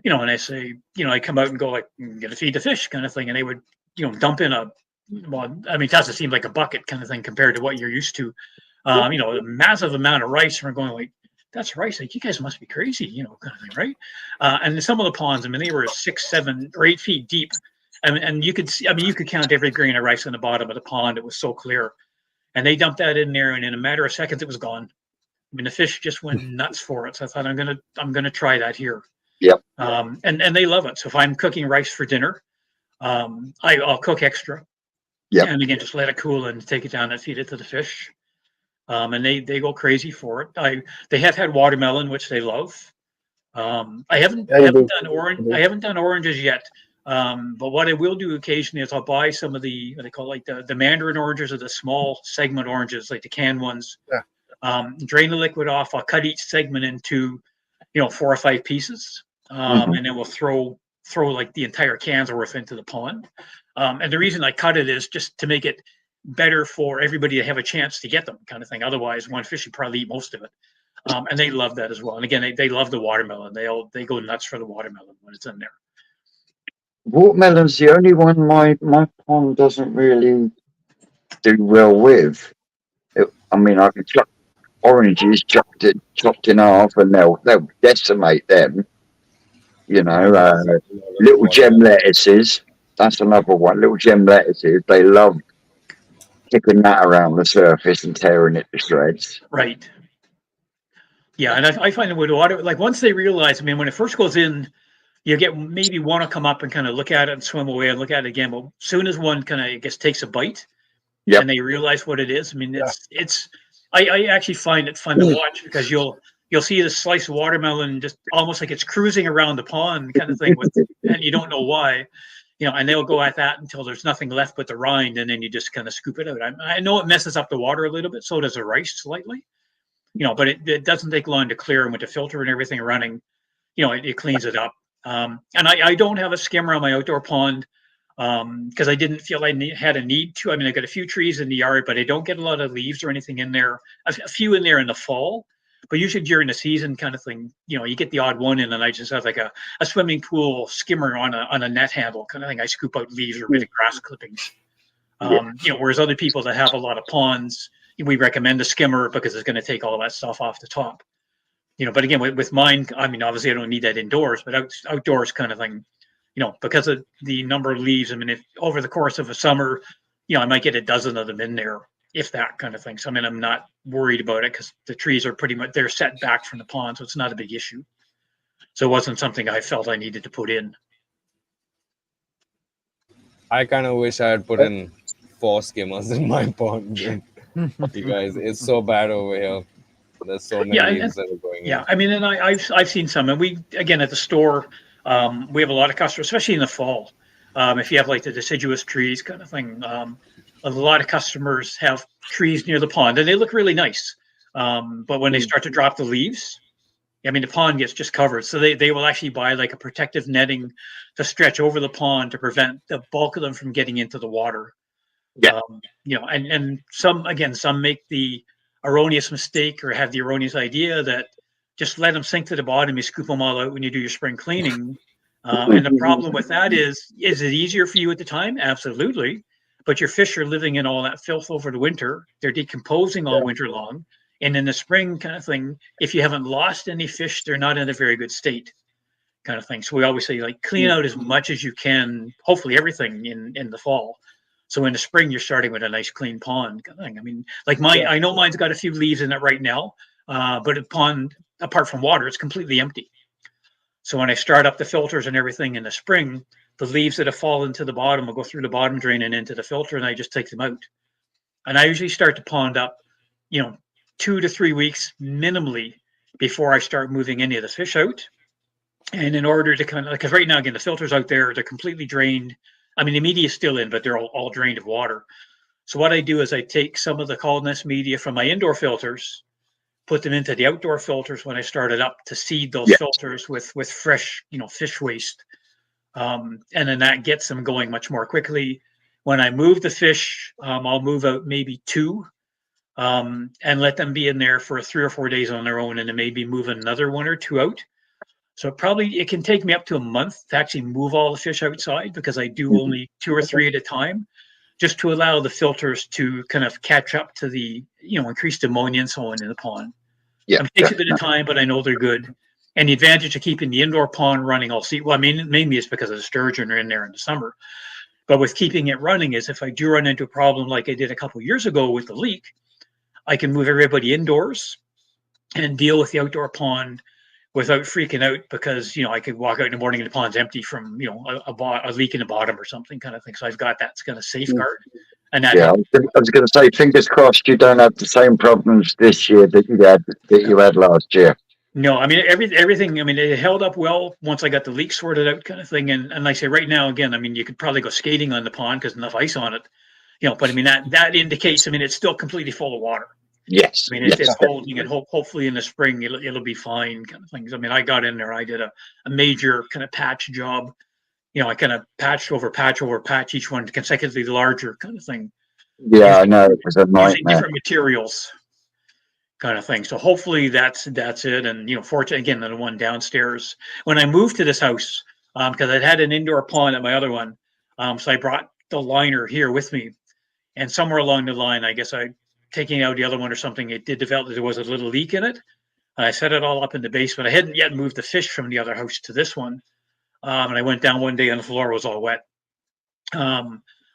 And I say, I come out and go like, gonna feed the fish kind of thing, and they would, dump in well, I mean, it doesn't seem like a bucket kind of thing compared to what you're used to. A massive amount of rice, and we're going like, that's rice. Like, you guys must be crazy, kind of thing, right? And some of the ponds, I mean, they were 6, 7, or 8 feet deep. And you could see, I mean, you could count every grain of rice on the bottom of the pond. It was so clear. And they dumped that in there, and in a matter of seconds, it was gone. I mean, the fish just went nuts for it. So I thought I'm gonna try that here. Yep. And they love it. So if I'm cooking rice for dinner, I'll cook extra. Yep. And again, just let it cool and take it down and feed it to the fish. And they go crazy for it. They have had watermelon, which they love. I haven't done orange. I haven't done oranges yet. But what I will do occasionally is I'll buy some of the what they call like the mandarin oranges or the small segment oranges, like the canned ones. Yeah. Drain the liquid off. I'll cut each segment into 4 or 5 pieces, and then we'll throw like the entire can's worth into the pond. And the reason I cut it is just to make it better for everybody to have a chance to get them, kind of thing. Otherwise, one fish would probably eat most of it. And they love that as well. And again, they love the watermelon. They go nuts for the watermelon when it's in there. Watermelon's the only one my pond doesn't really do well with. I mean, I can chuck oranges chopped in half, and they'll decimate them. Little gem lettuces. That's another one. Little gem lettuces. They love kicking that around the surface and tearing it to shreds. Right. Yeah, and I find it with water, like once they realize, I mean, when it first goes in, you get maybe one to come up and kind of look at it and swim away and look at it again. But as soon as one kind of, I guess, takes a bite Yep. and they realize what it is, I mean, it's I actually find it fun to watch because you'll see this slice of watermelon just almost like it's cruising around the pond kind of thing and you don't know why, and they'll go at that until there's nothing left but the rind, and then you just kind of scoop it out. I know it messes up the water a little bit, so does the rice slightly, but it doesn't take long to clear, and with the filter and everything running, it cleans it up. And I don't have a skimmer on my outdoor pond because I didn't feel I had a need to. I mean, I got a few trees in the yard, but I don't get a lot of leaves or anything in there. A few in there in the fall, but usually during the season kind of thing, you get the odd one in, and I just have like a swimming pool skimmer on a net handle kind of thing. I scoop out leaves or bit of grass clippings. Whereas other people that have a lot of ponds, we recommend a skimmer because it's going to take all that stuff off the top. But again, with mine, I mean, obviously I don't need that indoors, but outdoors kind of thing, because of the number of leaves. I mean, if over the course of a summer, I might get a dozen of them in there, if that kind of thing. So, I mean, I'm not worried about it because the trees are pretty much, they're set back from the pond, so it's not a big issue. So it wasn't something I felt I needed to put in. I kind of wish I had put in 4 skimmers in my pond. You guys, it's so bad over here. There's so many leaves that are going in. Yeah, I mean, and I've seen some, and we, again, at the store, we have a lot of customers, especially in the fall. If you have like the deciduous trees kind of thing, a lot of customers have trees near the pond, and they look really nice. But when they start to drop the leaves, I mean, the pond gets just covered. So they will actually buy like a protective netting to stretch over the pond to prevent the bulk of them from getting into the water. Yeah. And some make the erroneous mistake or have the erroneous idea that just let them sink to the bottom, you scoop them all out when you do your spring cleaning. And the problem with that is it easier for you at the time? Absolutely. But your fish are living in all that filth over the winter. They're decomposing all winter long. And in the spring kind of thing, if you haven't lost any fish, they're not in a very good state kind of thing. So we always say, like, clean out as much as you can, hopefully everything in the fall. So in the spring, you're starting with a nice clean pond kind of thing. I mean, like mine, I know mine's got a few leaves in it right now, but a pond, apart from water, it's completely empty. So when I start up the filters and everything in the spring, the leaves that have fallen to the bottom will go through the bottom drain and into the filter, and I just take them out. And I usually start the pond up, 2 to 3 weeks minimally before I start moving any of the fish out. And in order to kind of, because right now, again, the filters out there, they're completely drained. I mean, the media is still in, but they're all drained of water. So what I do is I take some of the cold nest media from my indoor filters, put them into the outdoor filters when I start it up to seed those filters with fresh, fish waste. And then that gets them going much more quickly. When I move the fish, I'll move out maybe 2 and let them be in there for 3 or 4 days on their own, and then maybe move another 1 or 2 out. So it can take me up to a month to actually move all the fish outside because I do only 2 or 3 at a time, just to allow the filters to kind of catch up to the, increased ammonia and so on in the pond. Yeah, it takes a bit of time, but I know they're good. And the advantage of keeping the indoor pond running all season, well, I mean, mainly it's because of the sturgeon are in there in the summer. But with keeping it running is if I do run into a problem like I did a couple of years ago with the leak, I can move everybody indoors and deal with the outdoor pond without freaking out because, I could walk out in the morning and the pond's empty from, a leak in the bottom or something kind of thing. So I've got that's going to safeguard. And that I was going to say, fingers crossed you don't have the same problems this year that you had last year. No, I mean, everything, I mean, it held up well once I got the leak sorted out kind of thing. And like I say, right now, again, I mean, you could probably go skating on the pond because enough ice on it, but I mean, that indicates, I mean, it's still completely full of water. Yes. I mean, it's holding it. Hopefully in the spring, it'll be fine kind of things. I mean, I got in there, I did a major kind of patch job. I kind of patched over patch, each one consecutively larger kind of thing. Yeah, I know. It was a nightmare. Using different materials kind of thing. So hopefully that's it. And, fortunately, again, the one downstairs, when I moved to this house, because I'd had an indoor pond at my other one. So I brought the liner here with me. And somewhere along the line, I guess taking out the other one or something, it did develop that there was a little leak in it. I set it all up in the basement. I hadn't yet moved the fish from the other house to this one. And I went down one day and the floor was all wet.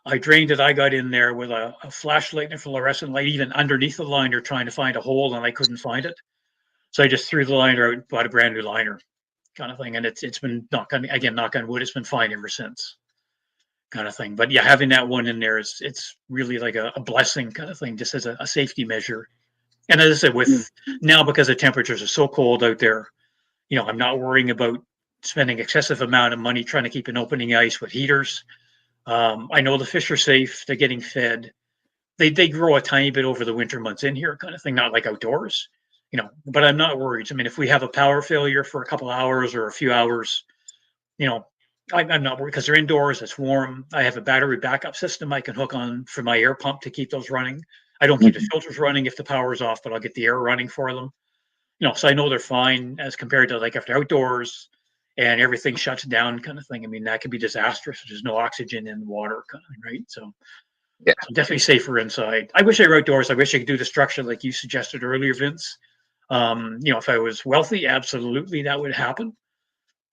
I drained it. I got in there with a flashlight and a fluorescent light, even underneath the liner, trying to find a hole, and I couldn't find it. So I just threw the liner out, bought a brand new liner, kind of thing. And it's been knock on wood, it's been fine ever since, kind of thing. But yeah, having that one in there it's really like a blessing, kind of thing, just as a safety measure. And as I said, with now, because the temperatures are so cold out there, I'm not worrying about spending excessive amount of money trying to keep an opening ice with heaters. I know the fish are safe. They're getting fed. They grow a tiny bit over the winter months in here, kind of thing, not like outdoors, but I'm not worried. I mean, if we have a power failure for a couple hours or a few hours, I'm not worried because they're indoors. It's warm. I have a battery backup system I can hook on for my air pump to keep those running. I don't keep the filters running if the power's off, but I'll get the air running for them. So I know they're fine as compared to like if they're outdoors and everything shuts down, kind of thing. I mean, that could be disastrous. There's no oxygen in the water, kind of, right? So, Yeah. so definitely safer inside. I wish I were outdoors. I wish I could do the structure like you suggested earlier, Vince. If I was wealthy, absolutely that would happen,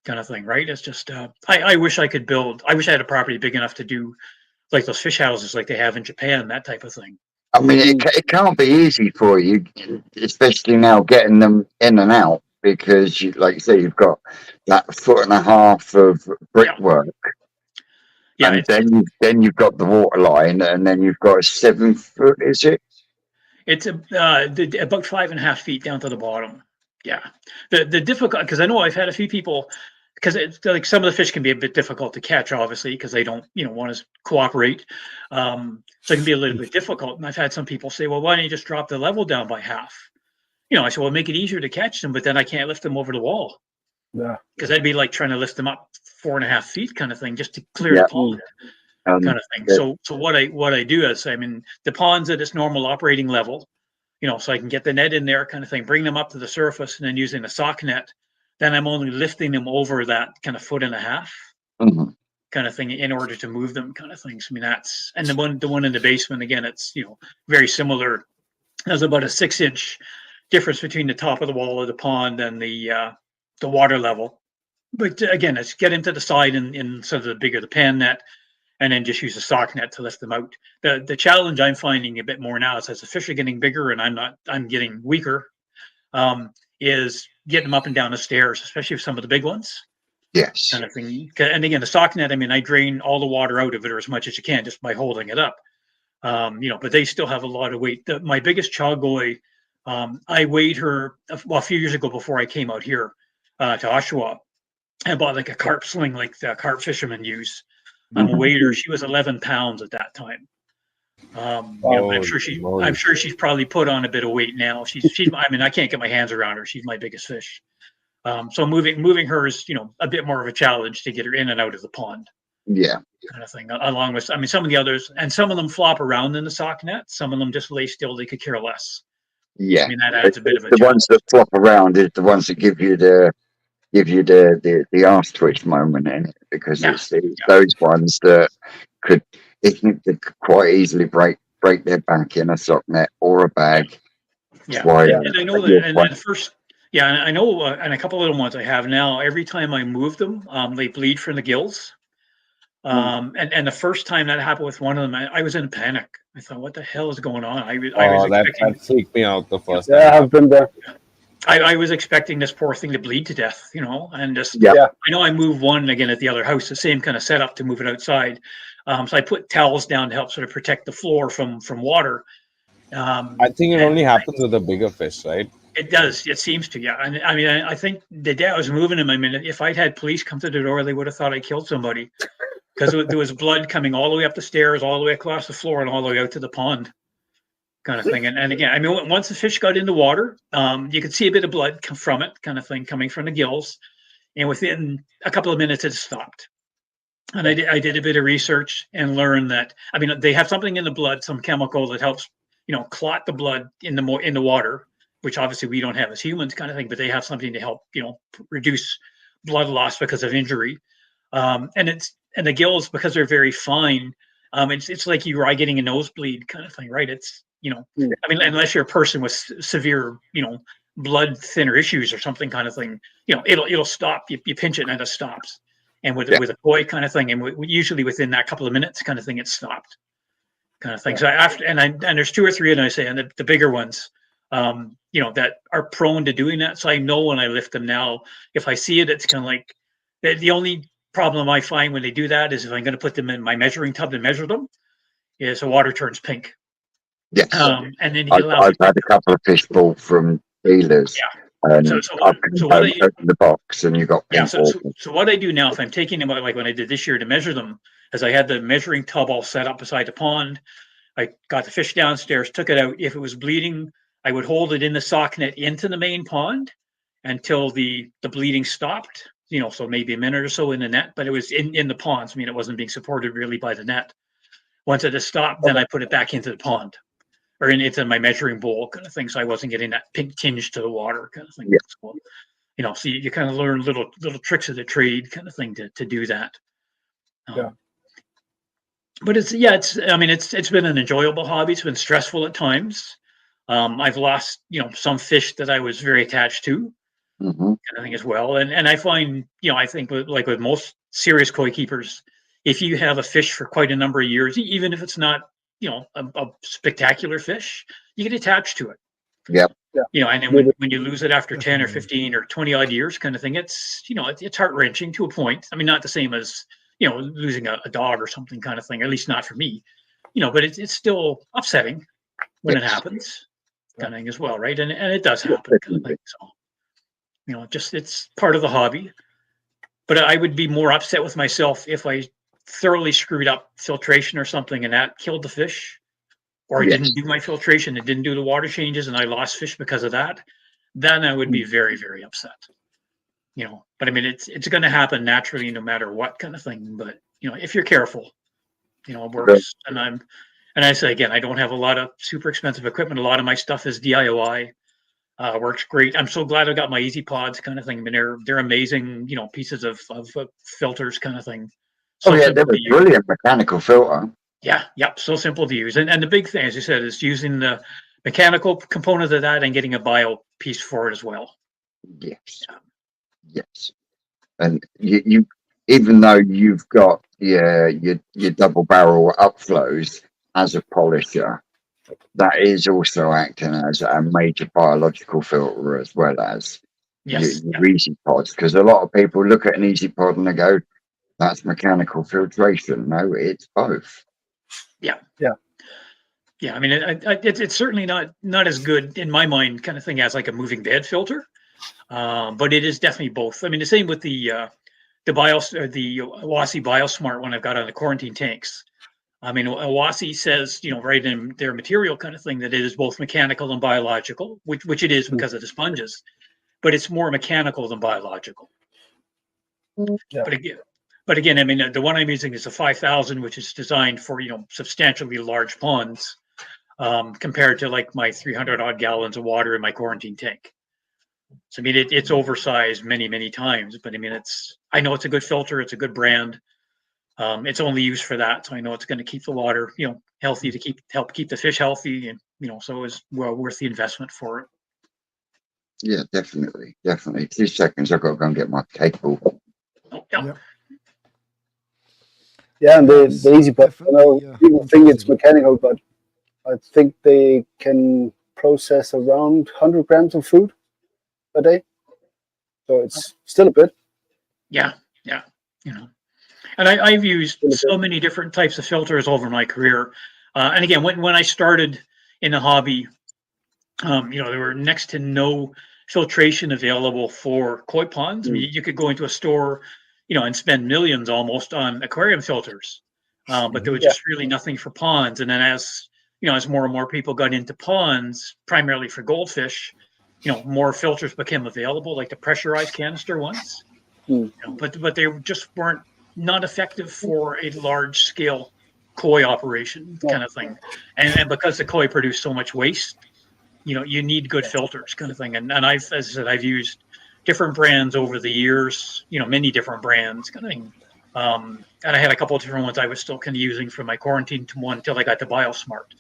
kind of thing, right? It's just I wish I could build. I wish I had a property big enough to do like those fish houses like they have in Japan, that type of thing. I mean, it can't be easy for you, especially now getting them in and out, because like you say, you've got that 1.5 foot of brickwork, Yeah, and then you've got the water line, and then you've got a 7 foot. Is it? it's about 5.5 feet down to the bottom. Yeah, the difficult, because I know I've had a few people, because it's like some of the fish can be a bit difficult to catch, obviously, because they don't want to cooperate. So it can be a little bit difficult. And I've had some people say, well, why don't you just drop the level down by half? I said, well, make it easier to catch them, but then I can't lift them over the wall. Yeah. Because that'd be like trying to lift them up 4.5 feet, kind of thing, just to clear the pond, kind of thing. Yeah. So what I do is, I mean, the pond's at its normal operating level, so I can get the net in there, kind of thing, bring them up to the surface, and then using a sock net, then I'm only lifting them over that kind of 1.5 foot, kind of thing, in order to move them, kind of thing. So I mean, that's, and the one in the basement, again, it's very similar. There's about a 6-inch difference between the top of the wall of the pond and the water level. But again, it's get into the side in sort of the bigger the pan net, and then just use a sock net to lift them out. The challenge I'm finding a bit more now is as the fish are getting bigger and I'm getting weaker, is getting them up and down the stairs, especially with some of the big ones. Yes. Kind of thing. And again, the sock net, I mean, I drain all the water out of it, or as much as you can, just by holding it up. But they still have a lot of weight. My biggest chogoi, I weighed her a few years ago before I came out here to Oshawa. I bought like a carp sling, like the carp fishermen use. I'm a waiter. She was 11 pounds at that time. I'm sure she's probably put on a bit of weight now. She's. I mean, I can't get my hands around her. She's my biggest fish. So moving her is, a bit more of a challenge to get her in and out of the pond. Yeah. Kind of thing. Along with, I mean, some of the others, and some of them flop around in the sock net. Some of them just lay still. They could care less. Yeah. I mean, that adds a bit of a the challenge. ones that flop around is the ones that give you the arse twitch moment in it, because it's those ones that could quite easily break their back in a sock net or a bag. Yeah, Why, and I know that. And the first, and I know, and a couple of little ones I have now. Every time I move them, they bleed from the gills. And the first time that happened with one of them, I was in a panic. I thought, what the hell is going on? I was expecting, that freaked me out the first Yeah, time. I've been there. I was expecting this poor thing to bleed to death, and just, Yeah. I know I moved one again at the other house, the same kind of setup to move it outside. So I put towels down to help sort of protect the floor from water. I think it only happens with the bigger fish, right? It does. It seems to, yeah. And I mean, I think the day I was moving him, I mean, if I'd had police come to the door, they would have thought I killed somebody, because there was blood coming all the way up the stairs, all the way across the floor, and all the way out to the pond, kind of thing. And again, I mean, once the fish got in the water, you could see a bit of blood come from it, kind of thing, coming from the gills. And within a couple of minutes, it stopped. And I did a bit of research and learned that, I mean, they have something in the blood, some chemical that helps, clot the blood in the water, which obviously we don't have as humans, kind of thing, but they have something to help, reduce blood loss because of injury. And the gills, because they're very fine, it's like you are getting a nosebleed, kind of thing, right? It's, I mean, unless you're a person with severe, blood thinner issues or something, kind of thing, it'll stop. You pinch it and it stops. and with a koi kind of thing, and usually within that couple of minutes kind of thing, it stopped, kind of thing. So and there's 2 or 3, and I say, and the bigger ones, that are prone to doing that. So I know when I lift them now, if I see it, it's kind of like the only problem I find when they do that is if I'm going to put them in my measuring tub to measure them, is the water turns pink. Yes. And then I've had a couple of fish bought from dealers. Yeah. And So what open the box and you got pink water. So what I do now, if I'm taking them out, like when I did this year to measure them, as I had the measuring tub all set up beside the pond, I got the fish downstairs, took it out. If it was bleeding, I would hold it in the sock net into the main pond until the bleeding stopped. So maybe a minute or so in the net, but it was in the ponds. I mean, it wasn't being supported really by the net. Once it had stopped, then I put it back into the pond or into my measuring bowl kind of thing. So I wasn't getting that pink tinge to the water kind of thing. Yeah. So, so you kind of learn little tricks of the trade kind of thing to do that. But it's been an enjoyable hobby. It's been stressful at times. I've lost, some fish that I was very attached to, kind of thing as well. And I find, I think with most serious koi keepers, if you have a fish for quite a number of years, even if it's not, a spectacular fish, you get attached to it. Yep. And then when you lose it after 10 or 15 or 20 odd years kind of thing, it's, it's heart wrenching to a point. I mean, not the same as, losing a dog or something kind of thing, at least not for me, but it's still upsetting when it happens kind of thing as well. Right. And it does happen kind of thing. So, it's part of the hobby, but I would be more upset with myself if I thoroughly screwed up filtration or something and that killed the fish, or I didn't do my filtration and didn't do the water changes and I lost fish because of that. Then I would be very, very upset. But I mean, it's going to happen naturally no matter what kind of thing. But, if you're careful, it works. And I say again, I don't have a lot of super expensive equipment. A lot of my stuff is DIY. Works great. I'm so glad I got my Easy Pods kind of thing. I mean, they're amazing, pieces of filters kind of thing. So they're a brilliant mechanical filter. Yeah, yep. So simple to use. And the big thing, as you said, is using the mechanical component of that and getting a bio piece for it as well. Yes. Yes. And you even though you've got your double barrel upflows as a polisher, that is also acting as a major biological filter as well as your Easy Pods. Because a lot of people look at an Easy Pod and they go, that's mechanical filtration. No, it's both. Yeah. I mean, it's certainly not as good in my mind, kind of thing, as like a moving bed filter, but it is definitely both. I mean, the same with the Awasi BioSmart one I've got on the quarantine tanks. I mean, Awasi says, right in their material kind of thing, that it is both mechanical and biological, which it is because of the sponges, but it's more mechanical than biological. Yeah. But again, I mean, the one I'm using is a 5000, which is designed for, substantially large ponds, compared to like my 300 odd gallons of water in my quarantine tank. So, I mean, it's oversized many, many times, but I mean, I know it's a good filter. It's a good brand. It's only used for that. So I know it's going to keep the water, healthy to help keep the fish healthy. And, so it's well worth the investment for it. Yeah, definitely. 2 seconds. I've got to go and get my cable. Oh, yeah. Yeah, and the Easy Pod, people think it's mechanical, but I think they can process around 100 grams of food a day. So it's still a bit. Yeah. And I've used so many different types of filters over my career. And again, when I started in the hobby, there were next to no filtration available for koi ponds. I mean, you could go into a store, and spend millions almost on aquarium filters, but there was just really nothing for ponds. And then as more and more people got into ponds, primarily for goldfish, more filters became available, like the pressurized canister ones. But they just weren't not effective for a large scale koi operation kind of thing. And because the koi produce so much waste, you need good filters kind of thing. And as I said, I've used different brands over the years, many different brands kind of thing. And I had a couple of different ones I was still kind of using for my quarantine one until I got the BioSmart.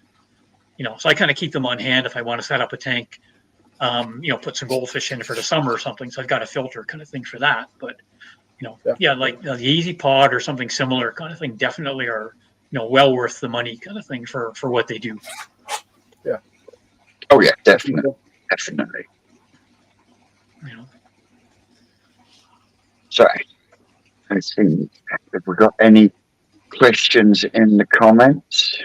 So I kind of keep them on hand if I want to set up a tank, put some goldfish in for the summer or something. So I've got a filter kind of thing for that. But like the Easy Pod or something similar kind of thing definitely are, well worth the money kind of thing for what they do. Yeah. Oh yeah, definitely. So, let's see if we got any questions in the comments.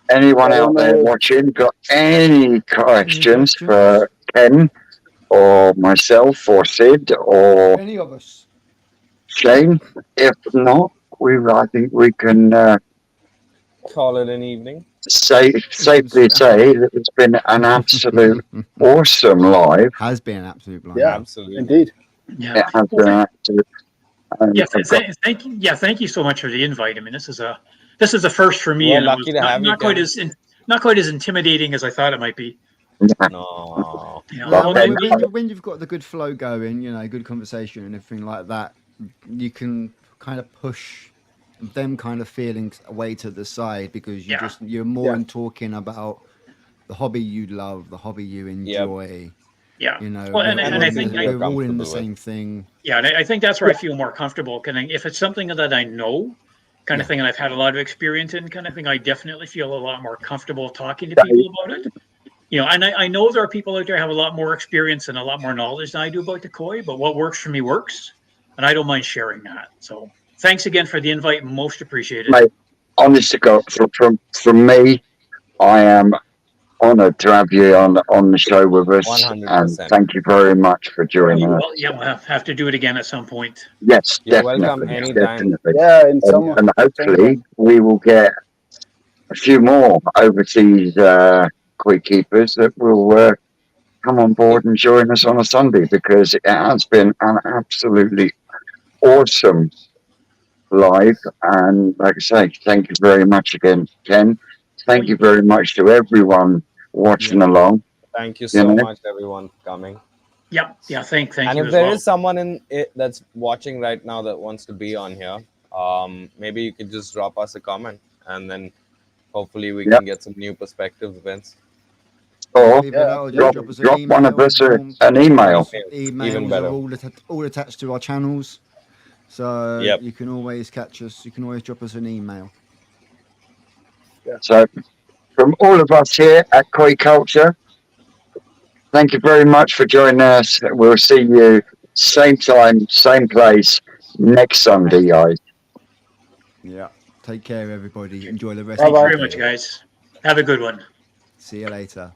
Anyone out there watching got any questions for Ken or myself or Sid or any of us? Shane? If not, I think we can call it an evening. safely say that it's been an absolute awesome live. Has been an absolute blind. Yeah, Absolutely. indeed. Yeah. It has been an absolute. Thank you. Yeah, thank you so much for the invite. I mean, this is a first for me, We're and lucky to have you, not quite as intimidating as I thought it might be. No. When you've got the good flow going, good conversation and everything like that, you can kind of push them kind of feelings away to the side because you're more in talking about the hobby you love, the hobby you enjoy. Yeah. Well, and I think we're all in the same thing. Yeah, and I think that's where I feel more comfortable. If it's something that I know, kind of thing, and I've had a lot of experience in, kind of thing, I definitely feel a lot more comfortable talking to people about it. And I know there are people out there who have a lot more experience and a lot more knowledge than I do about the koi, but what works for me works, and I don't mind sharing that. So thanks again for the invite, most appreciated. Mate, honest to God, from me, I am honoured to have you on the show with us, 100%. and thank you very much for joining us. Well, we'll have to do it again at some point. Yes, You're definitely, welcome anytime. definitely. Yeah, in summer. And hopefully we will get a few more overseas koi keepers that will come on board and join us on a Sunday, because it has been an absolutely awesome live. And like I say, thank you very much again, Ken. Thank you very much to everyone watching along. Thank you so much, everyone, for coming. Yeah. Thank and you. And if there is someone in it that's watching right now that wants to be on here, maybe you could just drop us a comment, and then hopefully we can get some new perspectives, Vince. Or drop one of us an email. Emails are all attached to our channels. So you can always catch us. You can always drop us an email. Yeah. So from all of us here at Koi Culture, thank you very much for joining us. We'll see you same time, same place next Sunday, guys. Yeah. Take care, everybody. Enjoy the rest. Thank you very much, guys. Have a good one. See you later.